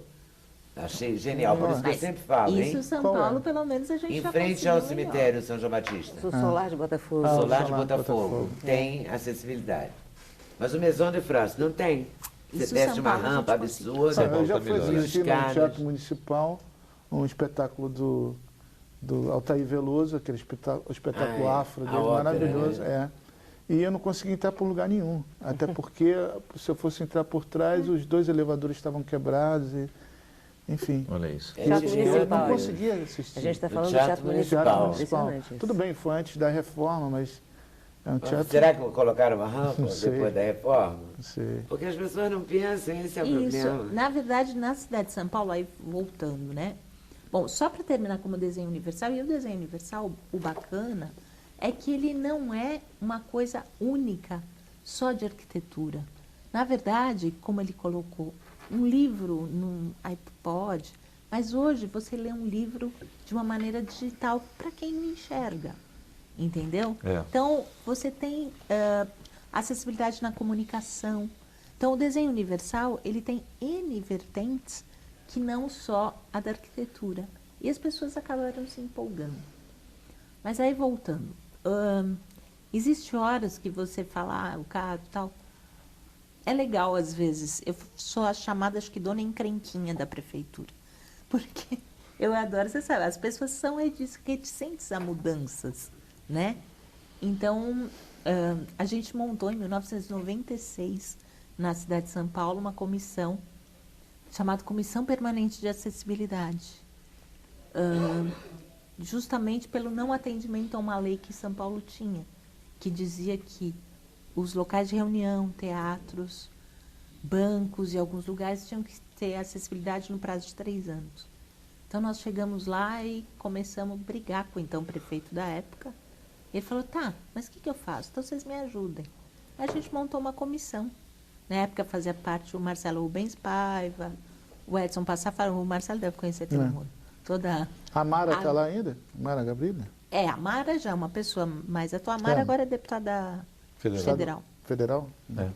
Achei genial, por isso que eu sempre falo, hein? Isso, São Qual é? Paulo, pelo menos a gente Em já frente conseguiu ao melhor. cemitério São João Batista. Sou Solar de Botafogo. Ah, o Solar de Solar de Botafogo. Botafogo. Tem acessibilidade. Mas o Maison de France não tem. Você Isso, desce São uma Paulo, a gente rampa conseguiu. absurda. Eu já fui melhor. assistir no Escadas. Teatro Municipal um espetáculo do Altair Veloso, aquele espetáculo Ah, é. afro A dele, ópera, maravilhoso. né? E eu não consegui entrar por lugar nenhum. Até porque, se eu fosse entrar por trás, os 2 elevadores estavam quebrados. Enfim. Olha isso. É Teatro genial. Eu Municipal. não conseguia assistir. A gente está falando do Teatro Teatro Municipal. Municipal. Teatro Municipal. Impressionante isso. Tudo bem, foi antes da reforma, mas é um teatro... Será que colocaram uma rampa Não sei. depois da reforma? Não sei. Porque as pessoas não pensam, esse é o Isso, problema. na verdade, na cidade de São Paulo, aí voltando, né? Bom, só para terminar como desenho universal, e o desenho universal, o bacana, é que ele não é uma coisa única, só de arquitetura. Na verdade, como ele colocou, um livro num iPod, mas hoje você lê um livro de uma maneira digital para quem não enxerga, entendeu? É. Então, você tem acessibilidade na comunicação. Então, o desenho universal, ele tem N vertentes que não só a da arquitetura. E as pessoas acabaram se empolgando. Mas aí, voltando, existe horas que você fala, o cara tal. É legal, às vezes. Eu sou a chamada, acho que, dona encrenquinha da prefeitura. Porque eu adoro, você sabe, as pessoas são reticentes a mudanças, né? Então, a gente montou em 1996, na cidade de São Paulo, uma comissão chamada Comissão Permanente de Acessibilidade. Justamente pelo não atendimento a uma lei que São Paulo tinha, que dizia que os locais de reunião, teatros, bancos e alguns lugares tinham que ter acessibilidade no prazo de 3 anos. Então, nós chegamos lá e começamos a brigar com o então prefeito da época. Ele falou, tá, mas o que eu faço? Então, vocês me ajudem. Aí a gente montou uma comissão. Na época fazia parte o Marcelo Rubens Paiva, o Edson Passafaro, o Marcelo deve conhecer todo mundo. A Mara está lá ainda? Mara Gabriela? A Mara já é uma pessoa mais atual. A Mara agora é deputada federal. Federal? É.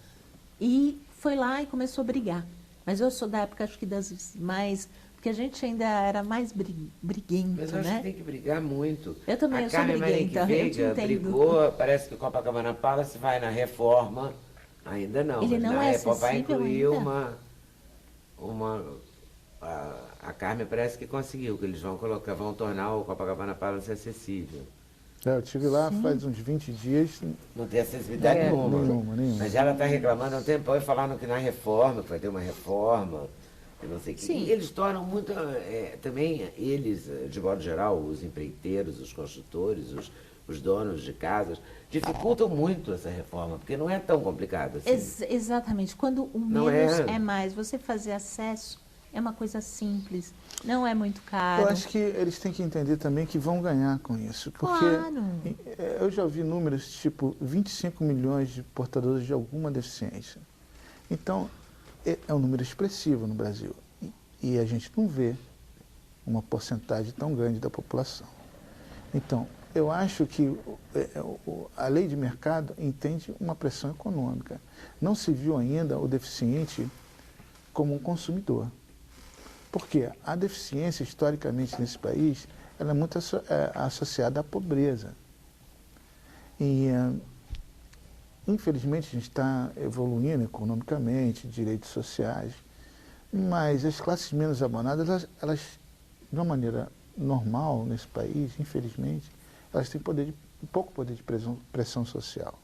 E foi lá e começou a brigar. Mas eu sou da época, acho que das mais... Porque a gente ainda era mais briguento, Mas eu acho que né? tem que brigar muito. Eu também, a eu sou Carmen briguenta, eu te Veiga entendo. brigou, parece que o Copacabana Palace vai na reforma. Ainda não. Ele mas não na é reforma vai acessível incluir ainda? a Carmen parece que conseguiu, que eles vão tornar o Copacabana Palace acessível. Eu estive lá faz uns 20 dias. Não tem acessibilidade nenhuma. Nenhuma. Mas ela está reclamando há um tempão e falando que na reforma, que vai ter uma reforma, eu não sei o que. Sim. E eles tornam muito, também eles, de modo geral, os empreiteiros, os construtores, os donos de casas, dificultam muito essa reforma, porque não é tão complicado assim. Exatamente. Quando o Não menos é. é mais, você fazer acesso é uma coisa simples, não é muito caro. Eu acho que eles têm que entender também que vão ganhar com isso. Porque Claro. eu já vi números tipo 25 milhões de portadores de alguma deficiência. Então, é um número expressivo no Brasil. E a gente não vê uma porcentagem tão grande da população. Então, eu acho que a lei de mercado entende uma pressão econômica. Não se viu ainda o deficiente como um consumidor. Porque a deficiência, historicamente, nesse país, ela é muito associada à pobreza. E, infelizmente, a gente está evoluindo economicamente, direitos sociais, mas as classes menos abonadas, elas, de uma maneira normal nesse país, infelizmente, elas têm pouco poder de pressão social.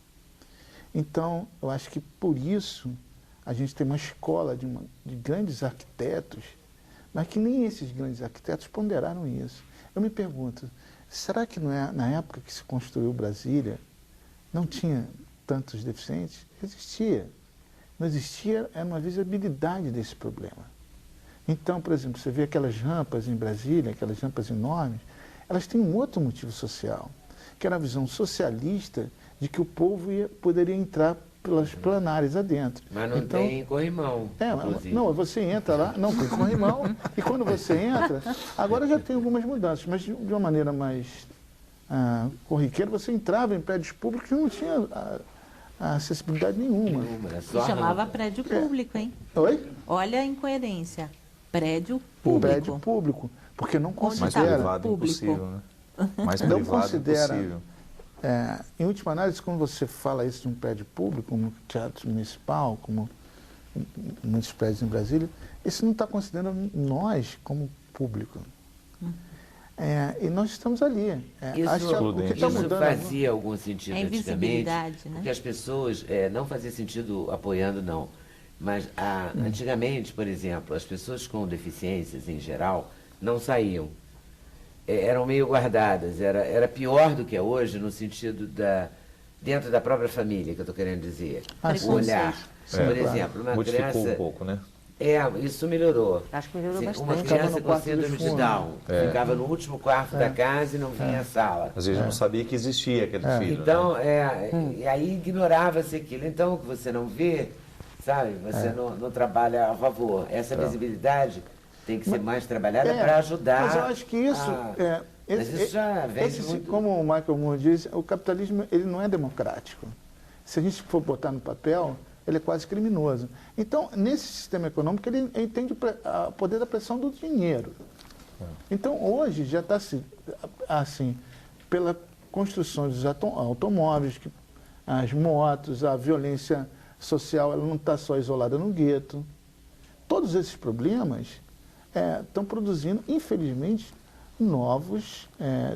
Então, eu acho que por isso a gente tem uma escola de grandes arquitetos, mas que nem esses grandes arquitetos ponderaram isso. Eu me pergunto, será que não é, na época que se construiu Brasília, não tinha tantos deficientes? Existia. Não existia, era uma visibilidade desse problema. Então, por exemplo, você vê aquelas rampas em Brasília, aquelas rampas enormes, elas têm um outro motivo social, que era a visão socialista de que o povo poderia entrar pelas planárias adentro. Mas não então, tem corrimão, inclusive. não, você entra lá, não tem corrimão, e quando você entra, agora já tem algumas mudanças, mas de uma maneira mais corriqueira, você entrava em prédios públicos e não tinha acessibilidade nenhuma. Se chamava prédio público, hein? Oi? Olha a incoerência. Prédio público. Prédio público, porque não Mais considera... privado público. impossível, né? Mais Não privado considera- impossível. Em última análise, quando você fala isso de um prédio público, como teatro municipal, como muitos prédios em Brasília, isso não está considerando nós como público. E nós estamos ali. Acho que o que está Isso mudando... fazia algum sentido É antigamente, invisibilidade, né? porque as pessoas, não fazia sentido apoiando, não. Mas antigamente, por exemplo, as pessoas com deficiências em geral não saíam. Eram meio guardadas, era pior do que é hoje no sentido dentro da própria família, que eu estou querendo dizer. O olhar. Por exemplo, uma Modificou criança... um pouco, né? Isso melhorou. Acho que melhorou Sim, bastante. uma Ficava criança no com quarto síndrome de de fundo. Down, ficava no último quarto da casa e não vinha à sala. Às vezes não sabia que existia aquele filho. Então, né? e aí ignorava-se aquilo. Então, o que você não vê, sabe, você não trabalha a favor. Essa visibilidade tem que ser mais trabalhada para ajudar. Mas eu acho que isso... Mas isso já vem muito... Como o Michael Moore diz, o capitalismo ele não é democrático. Se a gente for botar no papel, ele é quase criminoso. Então, nesse sistema econômico, ele entende o poder da pressão do dinheiro. Então, hoje já está assim, pela construção dos automóveis, as motos, a violência social, ela não está só isolada no gueto. Todos esses problemas estão produzindo, infelizmente, novos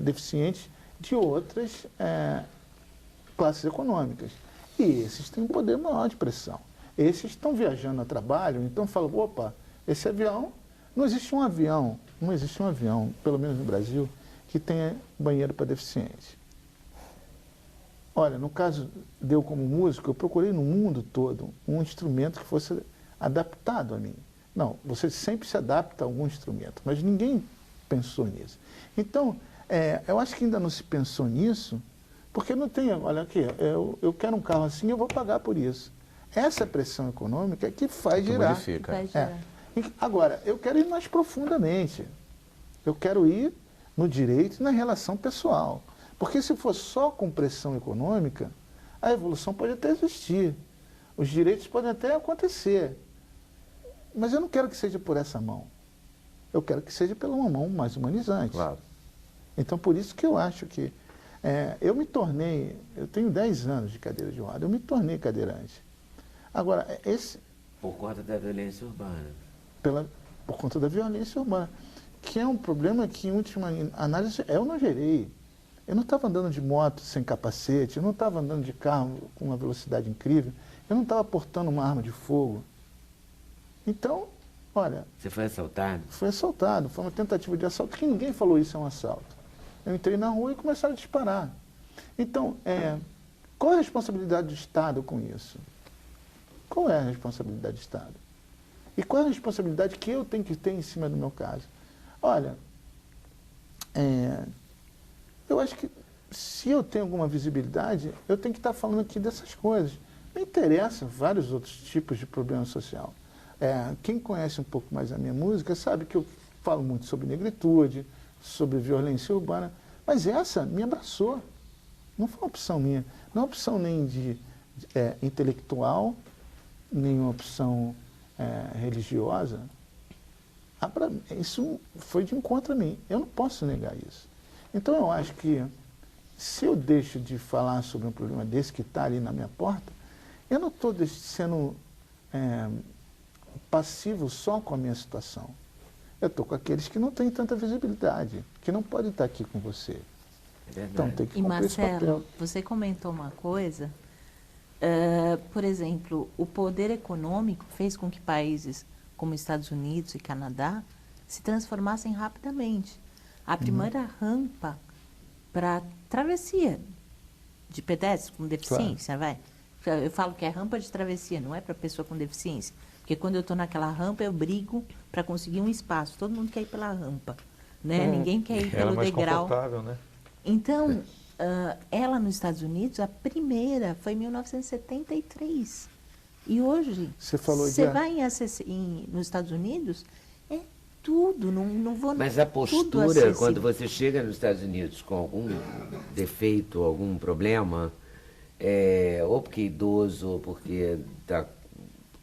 deficientes de outras classes econômicas. E esses têm um poder maior de pressão. Esses estão viajando a trabalho, então falam, opa, esse avião, não existe um avião, pelo menos no Brasil, que tenha banheiro para deficiente. Olha, no caso de eu como músico, eu procurei no mundo todo um instrumento que fosse adaptado a mim. Não, você sempre se adapta a algum instrumento, mas ninguém pensou nisso. Então, eu acho que ainda não se pensou nisso, porque não tem, olha aqui, eu quero um carro assim, eu vou pagar por isso. Essa pressão econômica é que faz girar. Modifica. Agora, eu quero ir mais profundamente. Eu quero ir no direito e na relação pessoal. Porque se for só com pressão econômica, a evolução pode até existir. Os direitos podem até acontecer. Mas eu não quero que seja por essa mão. Eu quero que seja pela uma mão mais humanizante. Claro. Então, por isso que eu acho que eu tenho 10 anos de cadeira de roda, eu me tornei cadeirante. Agora, Por conta da violência urbana. Por conta da violência urbana, que é um problema que, em última análise, eu não gerei. Eu não estava andando de moto sem capacete, eu não estava andando de carro com uma velocidade incrível, eu não estava portando uma arma de fogo. Então, olha... Você foi assaltado? Foi assaltado, foi uma tentativa de assalto, que ninguém falou isso é um assalto. Eu entrei na rua e começaram a disparar. Então, qual é a responsabilidade do Estado com isso? Qual é a responsabilidade do Estado? E qual é a responsabilidade que eu tenho que ter em cima do meu caso? Olha, eu acho que se eu tenho alguma visibilidade, eu tenho que estar falando aqui dessas coisas. Me interessa vários outros tipos de problema social. Quem conhece um pouco mais a minha música sabe que eu falo muito sobre negritude, sobre violência urbana, mas essa me abraçou. Não foi uma opção minha. Não é uma opção nem de intelectual, nem uma opção religiosa. Isso foi de encontro a mim. Eu não posso negar isso. Então, eu acho que se eu deixo de falar sobre um problema desse que está ali na minha porta, eu não estou sendo passivo só com a minha situação. Eu estou com aqueles que não têm tanta visibilidade, que não podem estar aqui com você. Então, tem que cumprir esse papel. Marcelo, você comentou uma coisa, por exemplo, o poder econômico fez com que países como Estados Unidos e Canadá se transformassem rapidamente. A primeira rampa para travessia de pedestres com deficiência, vai. Eu falo que é rampa de travessia, não é para pessoa com deficiência. Porque quando eu estou naquela rampa, eu brigo para conseguir um espaço. Todo mundo quer ir pela rampa, né? Ninguém quer ir pelo Ela é mais degrau. confortável, né? Então, ela nos Estados Unidos, a primeira foi em 1973. E hoje, você vai nos Estados Unidos, é tudo, não vou... Mas a postura, quando você chega nos Estados Unidos com algum defeito, algum problema, ou porque é idoso, ou porque está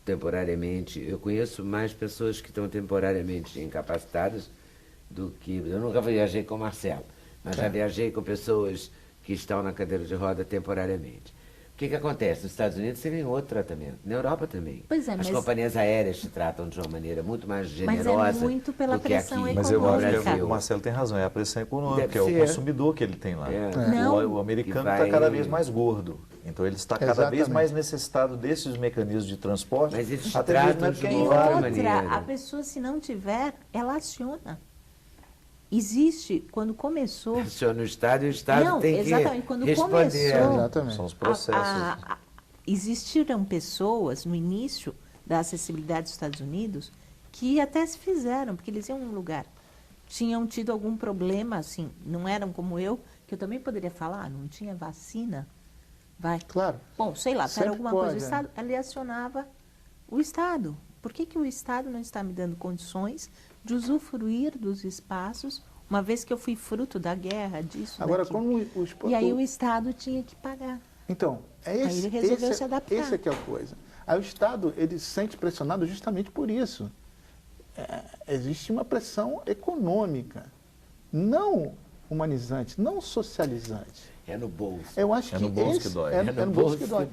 temporariamente... Eu conheço mais pessoas que estão temporariamente incapacitadas do que... Eu nunca viajei com o Marcelo, mas já viajei com pessoas que estão na cadeira de roda temporariamente. O que acontece? Nos Estados Unidos você tem outro tratamento. Na Europa também. Pois é, as companhias aéreas te tratam de uma maneira muito mais generosa. Mas é muito pela pressão econômica. Mas eu acho que o Marcelo tem razão, é a pressão econômica, que é o consumidor que ele tem lá. O americano está cada vez mais gordo. Então ele está cada vez mais necessitado desses mecanismos de transporte. Mas eles até tratam de outra maneira. A pessoa, se não tiver, ela aciona. Existe, quando começou... Aciona o Estado e o Estado tem exatamente, que quando responder. Começou, são os processos. Existiram pessoas, no início da acessibilidade dos Estados Unidos, que até se fizeram, porque eles iam a um lugar. Tinham tido algum problema, assim, não eram como eu, que eu também poderia falar, não tinha vacina. Claro. Bom, sei lá, se era alguma coisa do pode, Estado, ele acionava o Estado. Por que o Estado não está me dando condições de usufruir dos espaços, uma vez que eu fui fruto da guerra, disso, Agora, daquilo. E aí o Estado tinha que pagar. Então, aí ele resolveu se adaptar. Essa é que é a coisa. Aí o Estado, ele se sente pressionado justamente por isso. Existe uma pressão econômica, não humanizante, não socializante. É no bolso. Eu acho no bolso que dói. É no bolso que dói.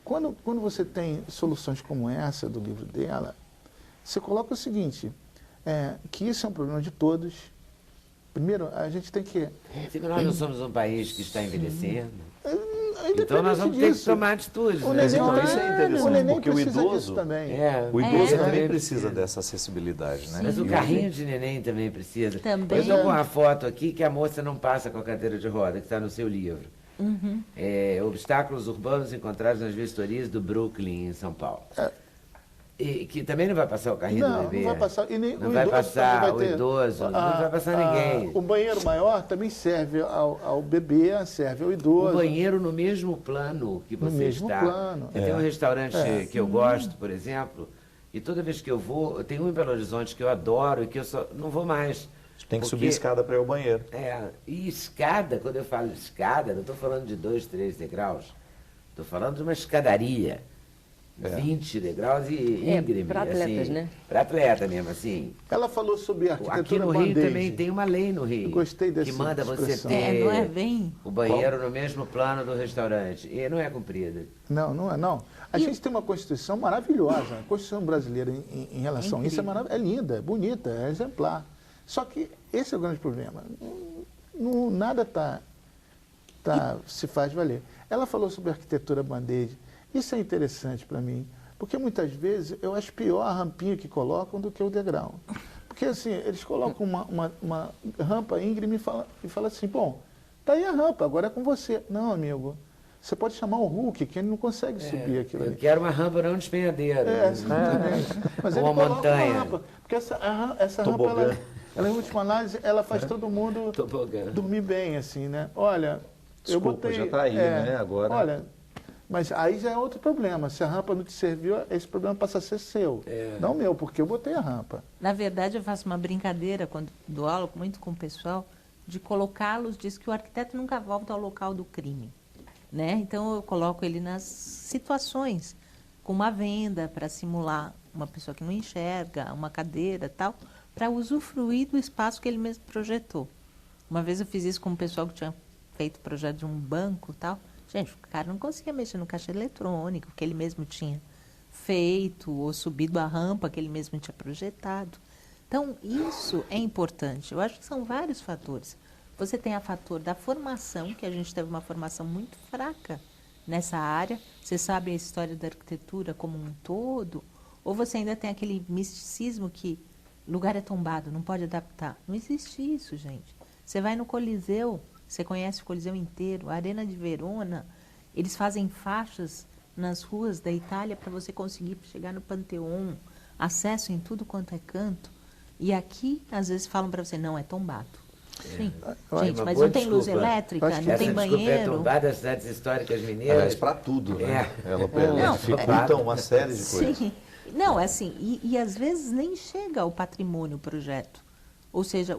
Quando você tem soluções como essa do livro dela, você coloca o seguinte, que isso é um problema de todos. Primeiro, a gente tem que... Nós não somos um país que está envelhecendo. Então nós vamos ter que tomar atitudes. O neném, então isso é interessante, porque o idoso também. O idoso também precisa dessa acessibilidade, né? Mas o carrinho de neném também precisa. Também. Eu estou com uma foto aqui que a moça não passa com a cadeira de roda, que está no seu livro. Obstáculos urbanos encontrados nas vistorias do Brooklyn, em São Paulo. E que também não vai passar o carrinho do bebê. Não vai passar. E nem não o vai idoso passar vai ter, o idoso, não vai passar ninguém. O banheiro maior também serve ao bebê, serve ao idoso. O banheiro no mesmo plano que você no mesmo está. Plano. Tem um restaurante que eu gosto, por exemplo, e toda vez que eu vou, tem um em Belo Horizonte que eu adoro e que eu só não vou mais. Tem que subir escada para ir ao banheiro. E escada, quando eu falo escada, não estou falando de 2, 3 degraus. Estou falando de uma escadaria. 20 degraus e íngreme. Para atletas, assim, né? Para atleta mesmo, assim. Ela falou sobre a arquitetura aqui no Rio também tem uma lei no Rio. Eu gostei dessa que manda você expressão. ter não é bem? o banheiro no mesmo plano do restaurante. E não é cumprida. Não. A gente tem uma Constituição maravilhosa. A Constituição brasileira em relação a isso é linda, é bonita, é exemplar. Só que esse é o grande problema. Nada se faz valer. Ela falou sobre a arquitetura band-aid. Isso é interessante para mim, porque muitas vezes eu acho pior a rampinha que colocam do que o degrau. Porque assim, eles colocam uma rampa íngreme e falam assim, bom, tá aí a rampa, agora é com você. Não, amigo, você pode chamar o Hulk, que ele não consegue subir aquilo ali. Eu quero uma rampa, não despenhadeira. Exatamente. Mas uma montanha. Uma rampa, porque essa rampa, ela, em última análise, ela faz todo mundo dormir bem, assim, né? Olha, desculpa, eu botei... já está aí, né? Agora... Olha, mas aí já é outro problema. Se a rampa não te serviu, esse problema passa a ser seu. Não meu, porque eu botei a rampa. Na verdade, eu faço uma brincadeira quando dou aula muito com o pessoal, de colocá-los, diz que o arquiteto nunca volta ao local do crime. Né? Então, eu coloco ele nas situações, com uma venda para simular uma pessoa que não enxerga, uma cadeira tal, para usufruir do espaço que ele mesmo projetou. Uma vez eu fiz isso com um pessoal que tinha feito o projeto de um banco tal. Gente, o cara não conseguia mexer no caixa eletrônico que ele mesmo tinha feito, ou subido a rampa que ele mesmo tinha projetado. Então, isso é importante. Eu acho que são vários fatores. Você tem a fator da formação, que a gente teve uma formação muito fraca nessa área. Você sabe a história da arquitetura como um todo, ou você ainda tem aquele misticismo que lugar é tombado, não pode adaptar. Não existe isso, gente. Você vai no Coliseu, você conhece o Coliseu inteiro, a Arena de Verona, eles fazem faixas nas ruas da Itália para você conseguir chegar no Panteão, acesso em tudo quanto é canto. E aqui, às vezes, falam para você, não, é tombado. Sim. uma Gente, mas boa não tem luz desculpa. elétrica, Acho que não Essa tem desculpa é banheiro. tombar das cidades históricas mineiras. Aliás, para tudo, né? Ela Não, dificulta uma série de coisas. Sim. Não, é assim, e às vezes nem chega ao patrimônio o projeto. Ou seja,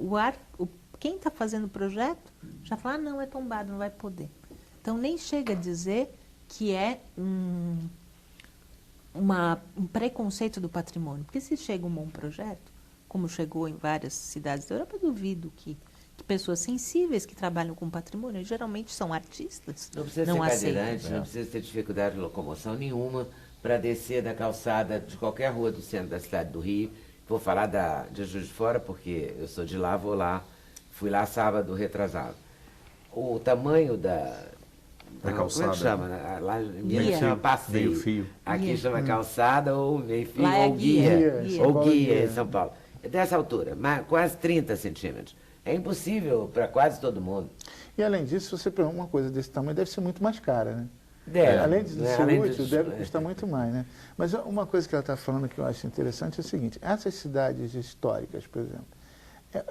quem está fazendo o projeto já fala, não, é tombado, não vai poder. Então, nem chega a dizer que é um preconceito do patrimônio. Porque se chega um bom projeto, como chegou em várias cidades da Europa, eu duvido que pessoas sensíveis que trabalham com patrimônio, geralmente são artistas, Não precisa não ser aceitam. cadeirante, não precisa ter dificuldade de locomoção nenhuma para descer da calçada de qualquer rua do centro da cidade do Rio. Vou falar de Juiz de Fora, porque eu sou de lá, vou lá. Fui lá sábado retrasado. O tamanho da calçada. Como é que chama? Lá em Guia. Minas chama passeio. Meio fio. Aqui Guia. chama calçada ou meio fio Lá é ou guia. Guia. Ou guia Guia. em São Paulo. É dessa altura, quase 30 centímetros. É impossível para quase todo mundo. E além disso, se você pergunta uma coisa desse tamanho, deve ser muito mais cara, né? Deve, Além de né? ser Além útil, disso, deve custar muito mais, né? Mas uma coisa que ela está falando que eu acho interessante é o seguinte, essas cidades históricas, por exemplo,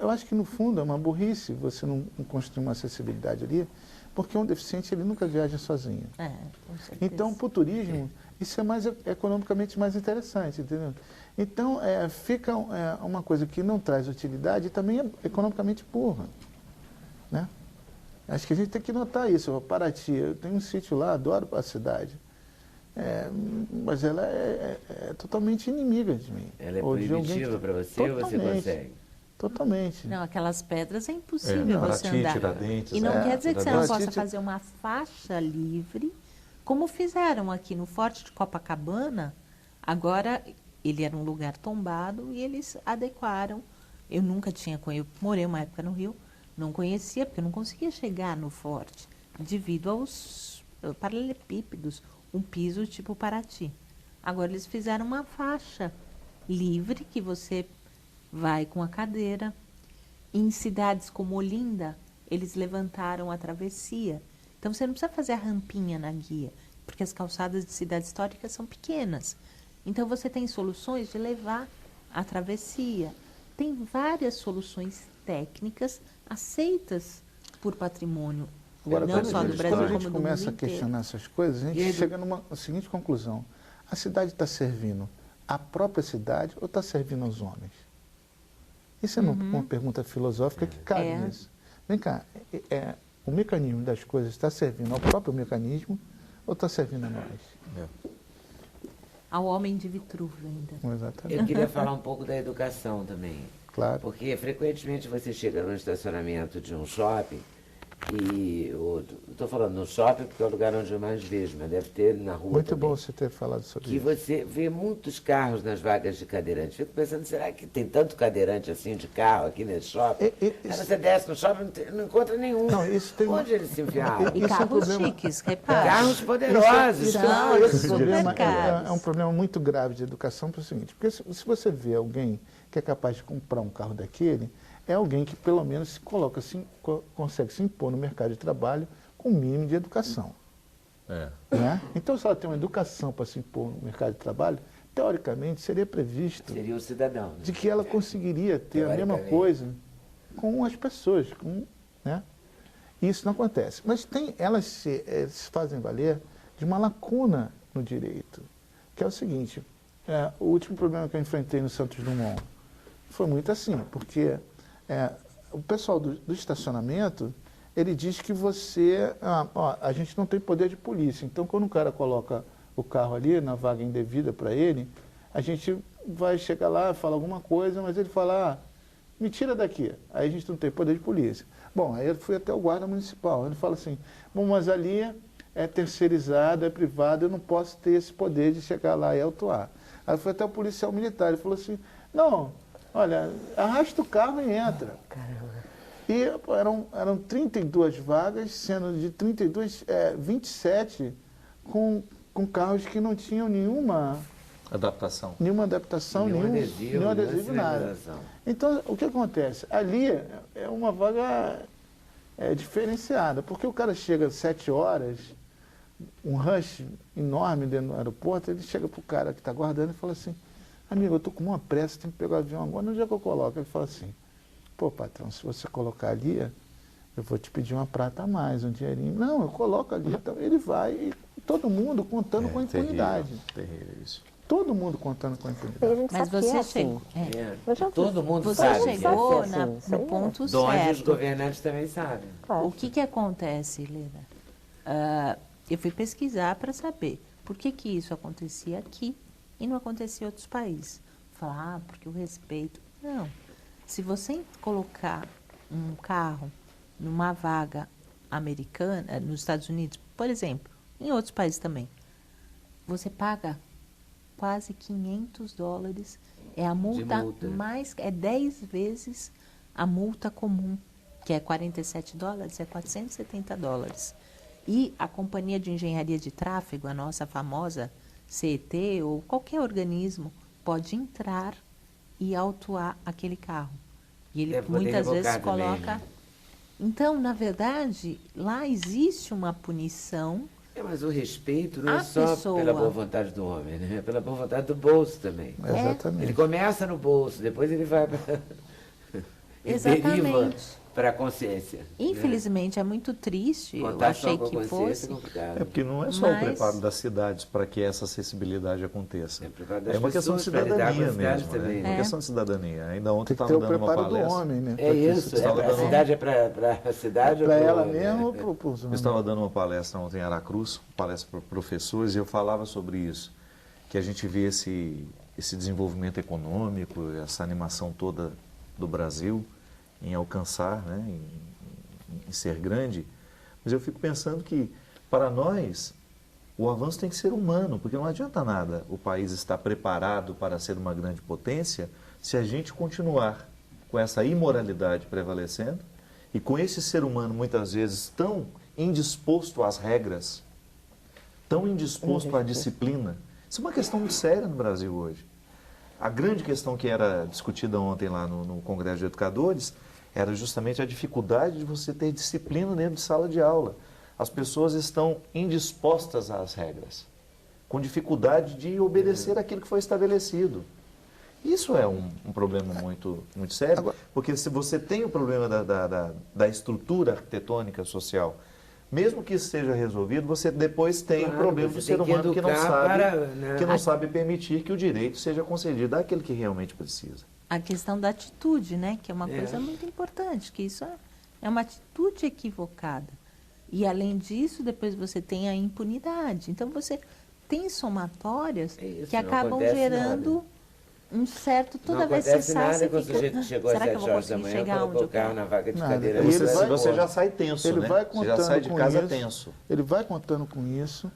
eu acho que no fundo é uma burrice você não construir uma acessibilidade ali, porque um deficiente ele nunca viaja sozinho. Com certeza. Então, para o turismo, isso é mais economicamente mais interessante, entendeu? Então, fica uma coisa que não traz utilidade e também é economicamente burra, né? Acho que a gente tem que notar isso. Paraty, eu tenho um sítio lá, adoro a cidade, mas ela é totalmente inimiga de mim. Ela é Ou de alguém proibitiva que- para você ou você Totalmente. consegue? Totalmente. Não, aquelas pedras é impossível você Paraty, andar. Tiradentes, E não quer dizer que você não Tiradentes. possa fazer uma faixa livre, como fizeram aqui no Forte de Copacabana. Agora, ele era um lugar tombado e eles adequaram. Eu nunca tinha conhecido, morei uma época no Rio, não conhecia, porque eu não conseguia chegar no Forte, devido aos paralelepípedos, um piso tipo Paraty. Agora, eles fizeram uma faixa livre que você vai com a cadeira. Em cidades como Olinda, eles levantaram a travessia. Então, você não precisa fazer a rampinha na guia, porque as calçadas de cidades históricas são pequenas. Então, você tem soluções de levar a travessia. Tem várias soluções técnicas aceitas por patrimônio, Agora, não só do Brasil, quando a gente como do começa mundo a questionar inteiro. essas coisas, a E aí, gente chega numa seguinte conclusão. A cidade está servindo a própria cidade ou está servindo aos homens? Isso é uma pergunta filosófica que cabe É. nisso. Vem cá, o mecanismo das coisas está servindo ao próprio mecanismo ou está servindo a nós? Ao homem de Vitrúvio ainda. Exatamente. Eu queria falar um pouco da educação também. Claro. Porque frequentemente você chega no estacionamento de um shopping e estou falando no shopping porque é o lugar onde eu mais vejo, mas deve ter na rua Muito também. bom você ter falado sobre Que isso. você vê muitos carros nas vagas de cadeirante. Fico pensando, será que tem tanto cadeirante assim de carro aqui nesse shopping? Aí você desce no shopping e não encontra nenhum. Não, isso tem Onde eles se enfiaram? E Isso é um carros problema. chiques, repara. Carros poderosos. Isso Não, esse super problema caros. é um problema muito grave de educação, pelo seguinte, porque se você vê alguém que é capaz de comprar um carro daquele, é alguém que pelo menos se coloca, consegue se impor no mercado de trabalho com o mínimo de educação. Né? Então, se ela tem uma educação para se impor no mercado de trabalho, teoricamente seria previsto Seria o cidadão. Né? de que ela conseguiria ter a mesma Teoricamente. coisa com as pessoas, né? E isso não acontece. Mas elas se fazem valer de uma lacuna no direito, que é o seguinte, o último problema que eu enfrentei no Santos Dumont foi muito assim, porque o pessoal do estacionamento, ele diz que a gente não tem poder de polícia, então quando o cara coloca o carro ali na vaga indevida para ele, a gente vai chegar lá, fala alguma coisa, mas ele fala, me tira daqui, aí a gente não tem poder de polícia. Bom, aí eu fui até o guarda municipal, ele fala assim, bom, mas ali é terceirizado, é privado, eu não posso ter esse poder de chegar lá e autuar. Aí eu fui até o policial militar, ele falou assim, não, olha, arrasta o carro e entra. Caramba. E eram 32 vagas, sendo de 32, 27 com carros que não tinham nenhuma Adaptação. adaptação, Nenhum nenhum adesivo, adesivo, nenhuma nada. sinalização. Então, o que acontece? Ali é uma vaga diferenciada, porque o cara chega às 7 horas, um rush enorme dentro do aeroporto, ele chega para o cara que está guardando e fala assim, amigo, eu estou com uma pressa, tenho que pegar o avião agora, onde é que eu coloco? Ele fala assim, Pô, patrão, se você colocar ali, eu vou te pedir uma prata a mais, um dinheirinho. Não, eu coloco ali. Então ele vai, e todo mundo contando com a impunidade. Terrível isso. Todo mundo contando com a E a impunidade. gente Mas sabe que é você assim. chegou. Eu já- Todo mundo Você sabe. chegou Sabe que é assim, isso no aí é. ponto De onde os certo. governantes também sabem. Claro. O que acontece, Helena? Eu fui pesquisar para saber por que isso acontecia aqui e não acontecia em outros países. Falar, porque o respeito. Não. Se você colocar um carro numa vaga americana, nos Estados Unidos, por exemplo, em outros países também, você paga quase $500. É a multa, multa. mais, é 10 vezes a multa comum, que é $47, é $470. E a companhia de engenharia de tráfego, a nossa famosa CET ou qualquer organismo, pode entrar e autuar aquele carro. E ele Deve poder muitas vezes revocar também, coloca. né? Então, na verdade, lá existe uma punição. Mas o respeito não A é só pessoa- pela boa vontade do homem, né? É pela boa vontade do bolso também. Exatamente. Ele começa no bolso, depois ele vai para... Exatamente. para a consciência. Infelizmente, é muito triste. Eu Contar só achei com a que consciência fosse. é complicado. É porque não é só o Mas- preparo das cidades para que essa acessibilidade aconteça. É o preparo das É uma questão de pessoas para lidar com cidadania as cidades mesmo, também, né? né? Uma questão de cidadania. Ainda ontem Tem que ter estava o dando uma preparo do palestra. homem, né? É isso, estava a dando- cidade é para a cidade Para ou pro ela homem, mesma né? ou para os Eu homens? estava dando uma palestra ontem em Aracruz, palestra para professores, e eu falava sobre isso, que a gente vê esse desenvolvimento econômico, essa animação toda do Brasil em alcançar, né, em ser grande, mas eu fico pensando que, para nós, o avanço tem que ser humano, porque não adianta nada o país estar preparado para ser uma grande potência se a gente continuar com essa imoralidade prevalecendo e com esse ser humano, muitas vezes, tão indisposto às regras, tão indisposto à disciplina. Isso é uma questão muito séria no Brasil hoje. A grande questão que era discutida ontem lá no Congresso de Educadores era justamente a dificuldade de você ter disciplina dentro de sala de aula. As pessoas estão indispostas às regras, com dificuldade de obedecer aquilo que foi estabelecido. Isso é um problema muito, muito sério, Agora- porque se você tem o problema da estrutura arquitetônica social, mesmo que isso seja resolvido, você depois tem Claro, o problema você do ser tem que humano que não educar sabe, para, né? que não sabe permitir que o direito seja concedido àquele que realmente precisa. A questão da atitude, né? Que é uma É. coisa muito importante, que isso é uma atitude equivocada. E, além disso, depois você tem a impunidade. Então, você tem somatórias É isso, que não acabam acontece gerando um certo... Toda Não vez que você acontece sai, nada você quando o fica... sujeito chegou às será que 7 eu vou horas da conseguir manhã, chegar colocou onde o eu carro quero? na vaga de Nada. cadeira. Ele Você, vai- você já sai tenso, Ele né? vai Você já contando sai de com casa isso. tenso. Ele vai contando com isso.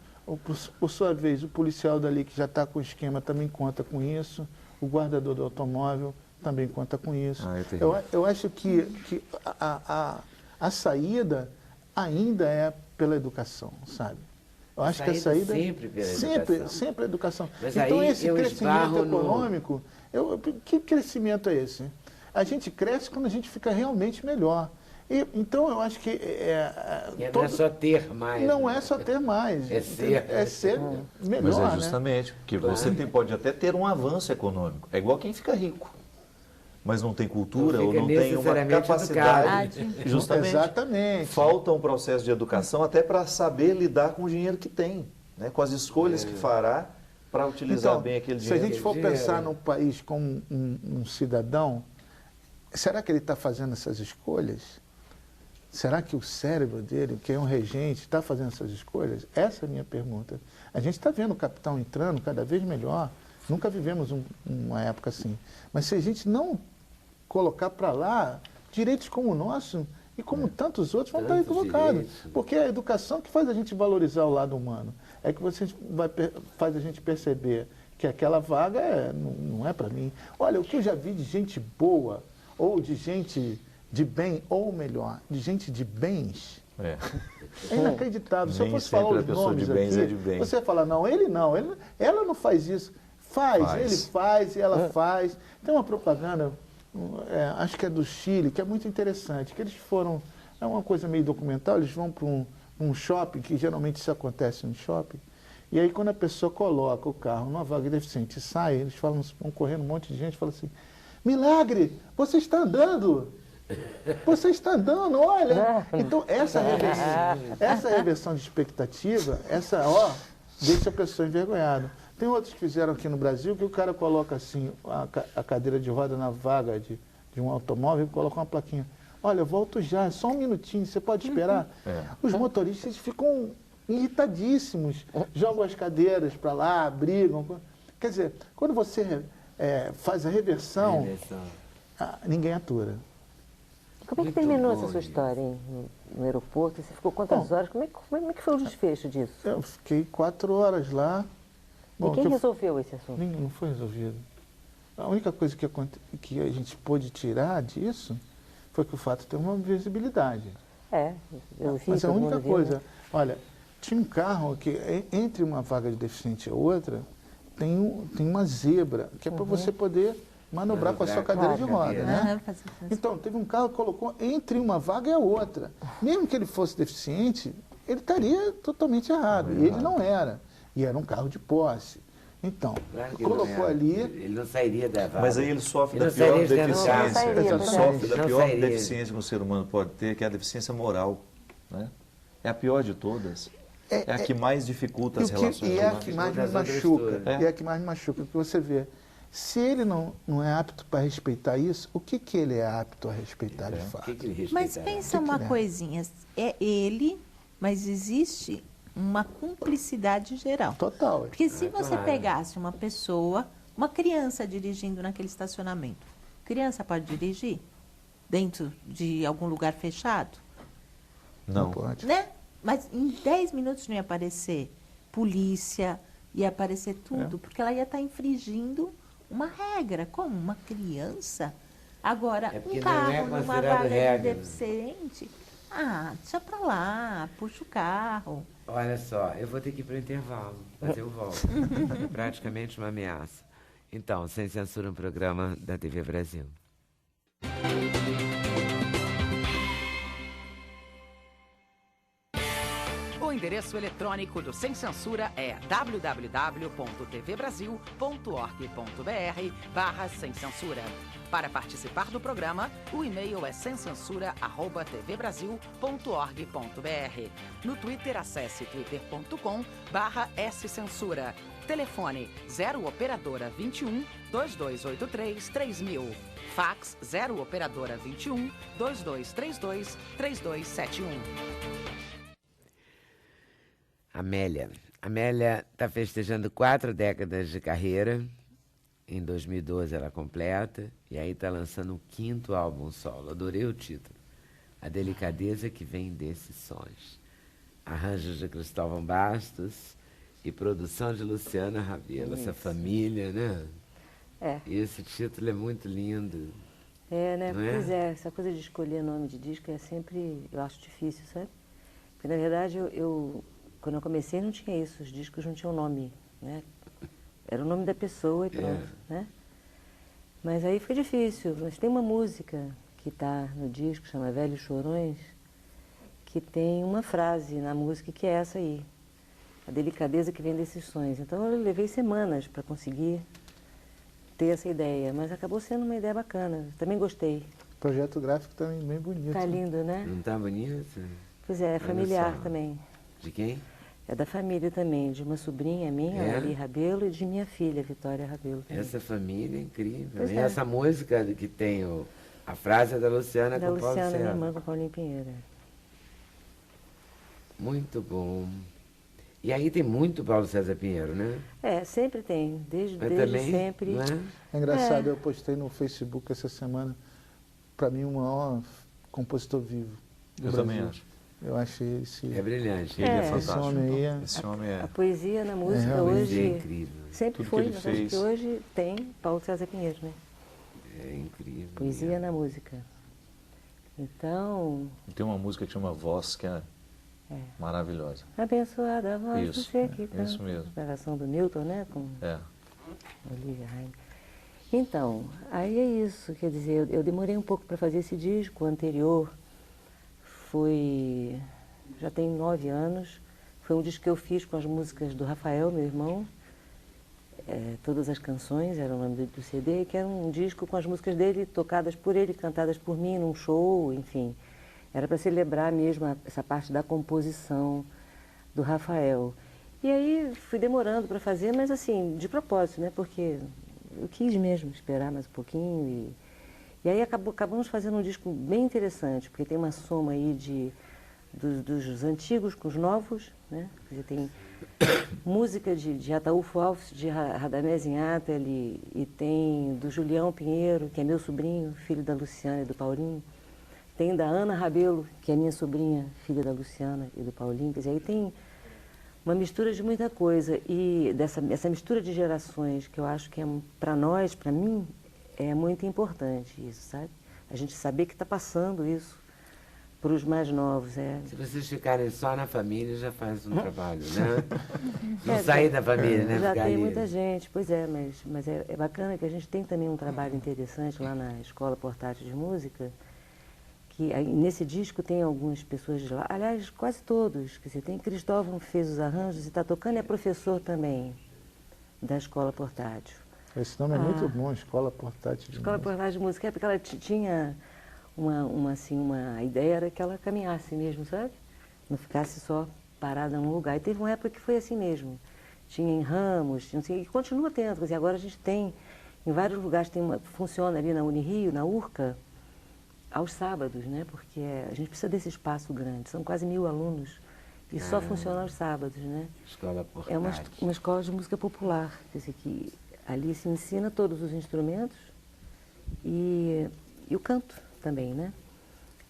Por sua vez, o policial dali que já está com o esquema também conta com isso. O guardador do automóvel também conta com isso. Ah, é terrível. Eu acho que a saída ainda é pela educação, sabe? Eu acho que a Saída saída sempre pela educação. sempre a educação. Mas Então aí esse eu crescimento esbarro no- econômico, que crescimento é esse? A gente cresce quando a gente fica realmente melhor. Então eu acho que E não é todo- só ter mais. não né? é só ter mais. É ser. É ser melhor, Mas é né? justamente, porque Claro. você pode até ter um avanço econômico. É igual quem fica rico, mas não tem cultura Não ou fica não tem uma necessariamente capacidade. educado. Justamente. Exatamente. Falta um processo de educação até para saber lidar com o dinheiro que tem, né? Com as escolhas que fará para utilizar Então, bem aquele se a dinheiro. gente for Dinheiro. pensar num país como um cidadão, será que ele está fazendo essas escolhas? Será que o cérebro dele, que é um regente, está fazendo essas escolhas? Essa é a minha pergunta. A gente está vendo o capital entrando cada vez melhor. Nunca vivemos uma época assim. Mas se a gente não colocar para lá direitos como o nosso e como tantos outros, vão estar Tantos equivocados. direitos. Porque é a educação que faz a gente valorizar o lado humano. É que faz a gente perceber que aquela vaga não é para mim. Olha, o que eu já vi de gente boa, ou de gente de bem, ou melhor, de gente de bens, É. é inacreditável. Se eu Nem fosse falar sempre a os pessoa nomes de bens aqui, é de bem. você ia falar, não, ela não faz isso. Faz, ele faz e ela faz. Tem uma propaganda, acho que é do Chile, que é muito interessante, que eles foram, é uma coisa meio documental, eles vão para um shopping, que geralmente isso acontece no shopping, e aí quando a pessoa coloca o carro numa vaga de deficiente e sai, eles falam, vão correndo um monte de gente, falam assim, milagre, você está andando. Você está dando, olha. Então, essa reversão de expectativa, deixa a pessoa envergonhada. Tem outros que fizeram aqui no Brasil que o cara coloca assim, a cadeira de roda na vaga de um automóvel e coloca uma plaquinha. Olha, eu volto já, só um minutinho, você pode esperar? Os motoristas ficam irritadíssimos, jogam as cadeiras para lá, brigam. Quer dizer, quando você faz a reversão, ninguém atura. Como é que terminou essa sua história, hein? No aeroporto? Você ficou quantas horas? Como é que foi o desfecho disso? Eu fiquei 4 horas lá. E quem resolveu esse assunto? Não foi resolvido. A única coisa que a gente pôde tirar disso foi que o fato tem uma visibilidade. Eu vi. Mas a única coisa, olha, tinha um carro que entre uma vaga de deficiente e outra, tem uma zebra, que é para você poder manobrar com a sua cadeira de roda, né? Então, teve um carro que colocou entre uma vaga e a outra. Mesmo que ele fosse deficiente, ele estaria totalmente errado. E ele não era. E era um carro de posse. Então, colocou ali... Ele não sairia da vaga. Mas aí ele sofre da pior deficiência. Ele sofre da pior deficiência que um ser humano pode ter, que é a deficiência moral. Né? É a pior de todas. É a que mais dificulta as relações humanas. E é a que mais me machuca. E é a que mais me machuca. Porque você vê, se ele não é apto para respeitar isso, o que ele é apto a respeitar de fato? Mas pensa uma coisinha. É ele, mas existe uma cumplicidade geral. Total. Porque se você pegasse uma pessoa, uma criança dirigindo naquele estacionamento, criança pode dirigir dentro de algum lugar fechado? Não pode. Né? Mas em 10 minutos não ia aparecer polícia, ia aparecer tudo, porque ela ia estar infringindo uma regra. Como? Uma criança? Agora, um carro numa vaga de deficiente, deixa pra lá, puxa o carro. Olha só, eu vou ter que ir para o intervalo, mas eu volto. É praticamente uma ameaça. Então, Sem Censura, um programa da TV Brasil. O endereço eletrônico do Sem Censura é www.tvbrasil.org.br/sem censura. Para participar do programa, o e-mail é semcensura@tvbrasil.org.br. No Twitter, acesse twitter.com/scensura. Telefone 0 operadora 21 2283 3000. Fax 0 operadora 21 2232 3271. Amélia está festejando 4 décadas de carreira. Em 2012 ela completa. E aí está lançando um 5º álbum solo. Adorei o título. A Delicadeza que Vem Desses Sons. Arranjos de Cristóvão Bastos e produção de Luciana Ravelo. Essa família, né? E esse título é muito lindo. Né? Pois é, essa coisa de escolher nome de disco é sempre, eu acho difícil, sabe? Porque, na verdade, quando eu comecei não tinha isso, os discos não tinham nome, né? Era o nome da pessoa e pronto, né? Mas aí foi difícil. Mas tem uma música que está no disco, chama Velhos Chorões, que tem uma frase na música que é essa aí. A delicadeza que vem desses sonhos. Então eu levei semanas para conseguir ter essa ideia, mas acabou sendo uma ideia bacana. Também gostei. O projeto gráfico também bem bonito. Tá lindo, né? Não tá bonito? Pois é familiar também. De quem? É da família também, de uma sobrinha minha, Ali Rabelo, e de minha filha, Vitória Rabelo. Também. Essa família é incrível. E essa música que tem a frase é da Luciana com Paulo César. Da Luciana, minha irmã, com Paulinho Pinheiro. Muito bom. E aí tem muito Paulo César Pinheiro, né? Sempre tem, desde também, sempre. Não é? É engraçado, eu postei no Facebook essa semana, para mim, o maior compositor vivo do Brasil. Também acho. Eu achei esse... É brilhante. Ele é fantástico. Esse homem é... A poesia na música hoje... É incrível. Sempre Tudo foi, que ele mas fez. acho que hoje tem Paulo César Pinheiro, né? É incrível. Poesia na música. Então... Tem uma música que chama Voz, que é maravilhosa. Abençoada a voz Isso, do ser que canta. isso mesmo. Gravação do Newton, né? Com Olivia Raine. Então, aí é isso. Quer dizer, eu demorei um pouco para fazer esse disco. O anterior foi... Já tem 9 anos. Foi um disco que eu fiz com as músicas do Rafael, meu irmão. Todas as Canções, era o nome do CD, que era um disco com as músicas dele, tocadas por ele, cantadas por mim, num show, enfim. Era para celebrar mesmo essa parte da composição do Rafael. E aí fui demorando para fazer, mas assim, de propósito, né? Porque eu quis mesmo esperar mais um pouquinho. E aí acabamos fazendo um disco bem interessante, porque tem uma soma aí dos antigos com os novos, né? Quer dizer, tem música de Ataúfo Alves, de Radamés Inátali, e tem do Julião Pinheiro, que é meu sobrinho, filho da Luciana e do Paulinho. Tem da Ana Rabelo, que é minha sobrinha, filha da Luciana e do Paulinho. Quer dizer, aí tem uma mistura de muita coisa. E essa mistura de gerações, que eu acho que para nós, para mim, é muito importante isso, sabe? A gente saber que está passando isso para os mais novos. Se vocês ficarem só na família, já faz um trabalho, né? Não sair da família, né? Já Ficar tem ali. muita gente, pois é, mas é bacana que a gente tem também um trabalho interessante lá na Escola Portátil de Música, que aí, nesse disco tem algumas pessoas de lá, aliás, quase todos, quer dizer, tem Cristóvão que fez os arranjos e está tocando, e é professor também da Escola Portátil. Esse nome é muito bom, Escola Portátil de Escola Música. Portátil de Música, é porque ela tinha uma ideia, era que ela caminhasse mesmo, sabe? Não ficasse só parada num lugar. E teve uma época que foi assim mesmo. Tinha em Ramos, tinha, e continua tendo, quer dizer, agora a gente tem, em vários lugares, funciona ali na Unirio, na Urca, aos sábados, né? Porque a gente precisa desse espaço grande, são quase 1000 alunos e só funciona aos sábados, né? Escola Portátil. É uma escola de música popular, quer dizer, que ali se ensina todos os instrumentos e o canto também, né?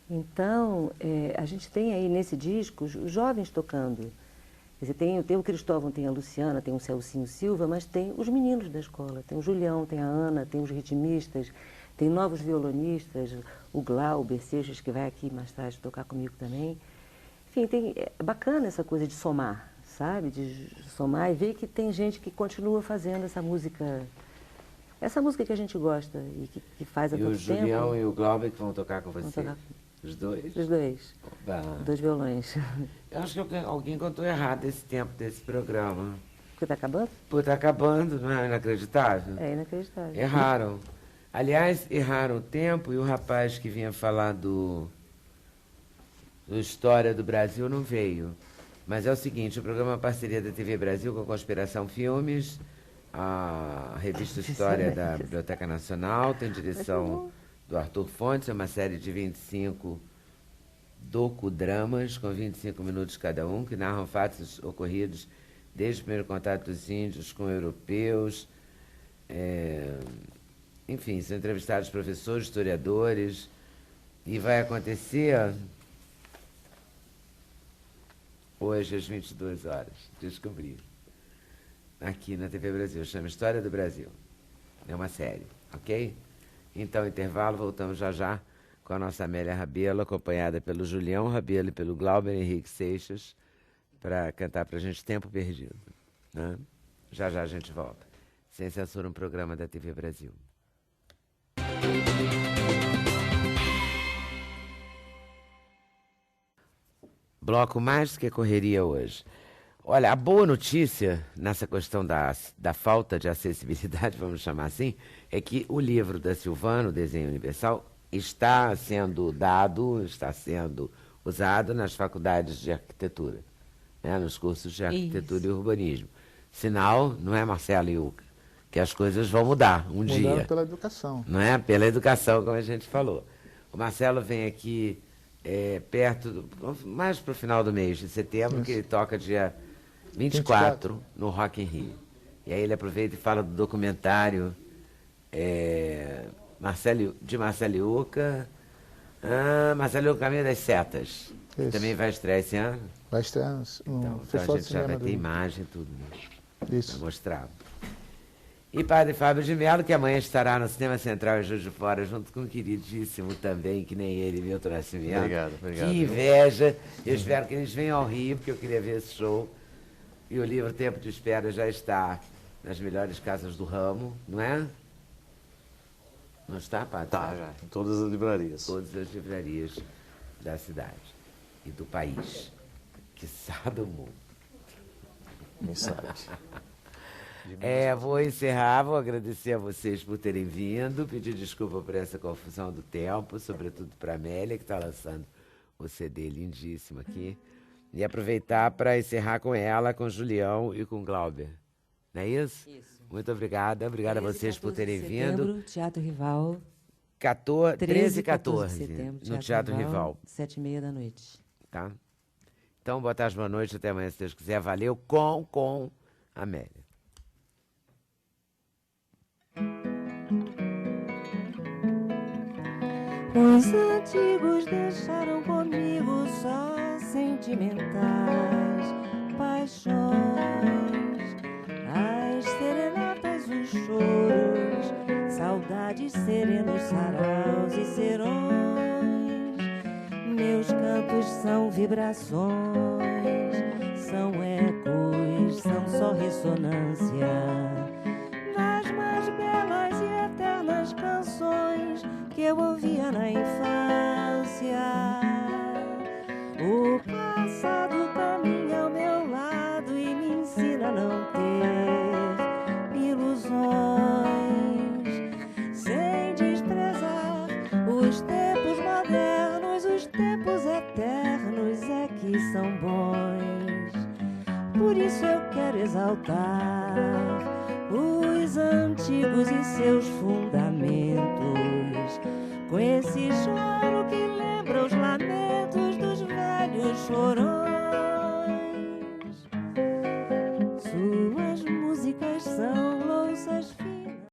Então, a gente tem aí nesse disco os jovens tocando. Quer dizer, tem o Cristóvão, tem a Luciana, tem o Celcinho Silva, mas tem os meninos da escola. Tem o Julião, tem a Ana, tem os ritmistas, tem novos violonistas, o Glauber Seixas, que vai aqui mais tarde tocar comigo também. Enfim, é bacana essa coisa de somar, sabe? De somar e ver que tem gente que continua fazendo essa música que a gente gosta e que faz há tanto tempo. E o Julião e o Glauber que vão tocar com você? Vão tocar. Os dois? Os dois. Oba. 2 violões. Eu acho que alguém contou errado esse tempo desse programa. Porque está acabando? Pô, tá acabando, não é inacreditável? É inacreditável. Erraram. Aliás, erraram o tempo e o rapaz que vinha falar do História do Brasil não veio. Mas é o seguinte, o programa é uma parceria da TV Brasil com a Conspiração Filmes, a revista História da Biblioteca Nacional, tem direção do Arthur Fontes, é uma série de 25 docudramas, com 25 minutos cada um, que narram fatos ocorridos desde o primeiro contato dos índios com europeus. Enfim, são entrevistados professores, historiadores, e vai acontecer hoje às 22 horas, descobri, aqui na TV Brasil, chama História do Brasil. É uma série, ok? Então, intervalo, voltamos já com a nossa Amélia Rabelo, acompanhada pelo Julião Rabelo e pelo Glauber Henrique Seixas, para cantar pra gente Tempo Perdido, né? Já a gente volta. Sem Censura, um programa da TV Brasil. Bloco mais do que correria hoje. Olha, a boa notícia nessa questão da falta de acessibilidade, vamos chamar assim, é que o livro da Silvana, o Desenho Universal, está sendo usado nas faculdades de arquitetura, né, nos cursos de arquitetura e urbanismo. Sinal, não é, Marcelo Iuca, que as coisas vão mudar um dia. Mudaram pela educação. Não é? Pela educação, como a gente falou. O Marcelo vem aqui mais para o final do mês de setembro, que ele toca dia 24 no Rock in Rio. E aí ele aproveita e fala do documentário de Marcelo Iuca, Marcelo Iuca, Caminho das Setas, que também vai estrear esse ano. Vai estrear no Então Festival a gente já vai ter imagem e tudo, né? Isso. Pra mostrar. E Padre Fábio de Mello, que amanhã estará no Cinema Central em Juiz de Fora, junto com um queridíssimo também, que nem ele, Milton Nascimento. Obrigado. Que inveja. Eu espero que eles venham ao Rio, porque eu queria ver esse show. E o livro Tempo de Espera já está nas melhores casas do ramo, não é? Não está, Padre? Tá, já. Em todas as livrarias. Todas as livrarias da cidade e do país, quiçá do mundo. Quem sabe. Vou encerrar, vou agradecer a vocês por terem vindo, pedir desculpa por essa confusão do tempo, sobretudo para a Amélia, que está lançando o CD lindíssimo aqui, e aproveitar para encerrar com ela, com o Julião e com o Glauber. Não é isso? Isso. Muito obrigada a vocês por terem vindo. Teatro Rival. 13 e 14, de setembro, no Teatro Rival. 7h30 da noite. Tá? Então, boa tarde, boa noite, até amanhã, se Deus quiser. Valeu, com Amélia. Os antigos deixaram comigo só sentimentais paixões, as serenatas, os choros, saudades, serenos, saraus e serões. Meus cantos são vibrações, são ecos, são só ressonância das mais belas e eternas canções que eu ouvia na infância. O passado caminha ao meu lado e me ensina a não ter ilusões, sem desprezar os tempos modernos, os tempos eternos é que são bons. Por isso eu quero exaltar os antigos e seus fundamentos, com esse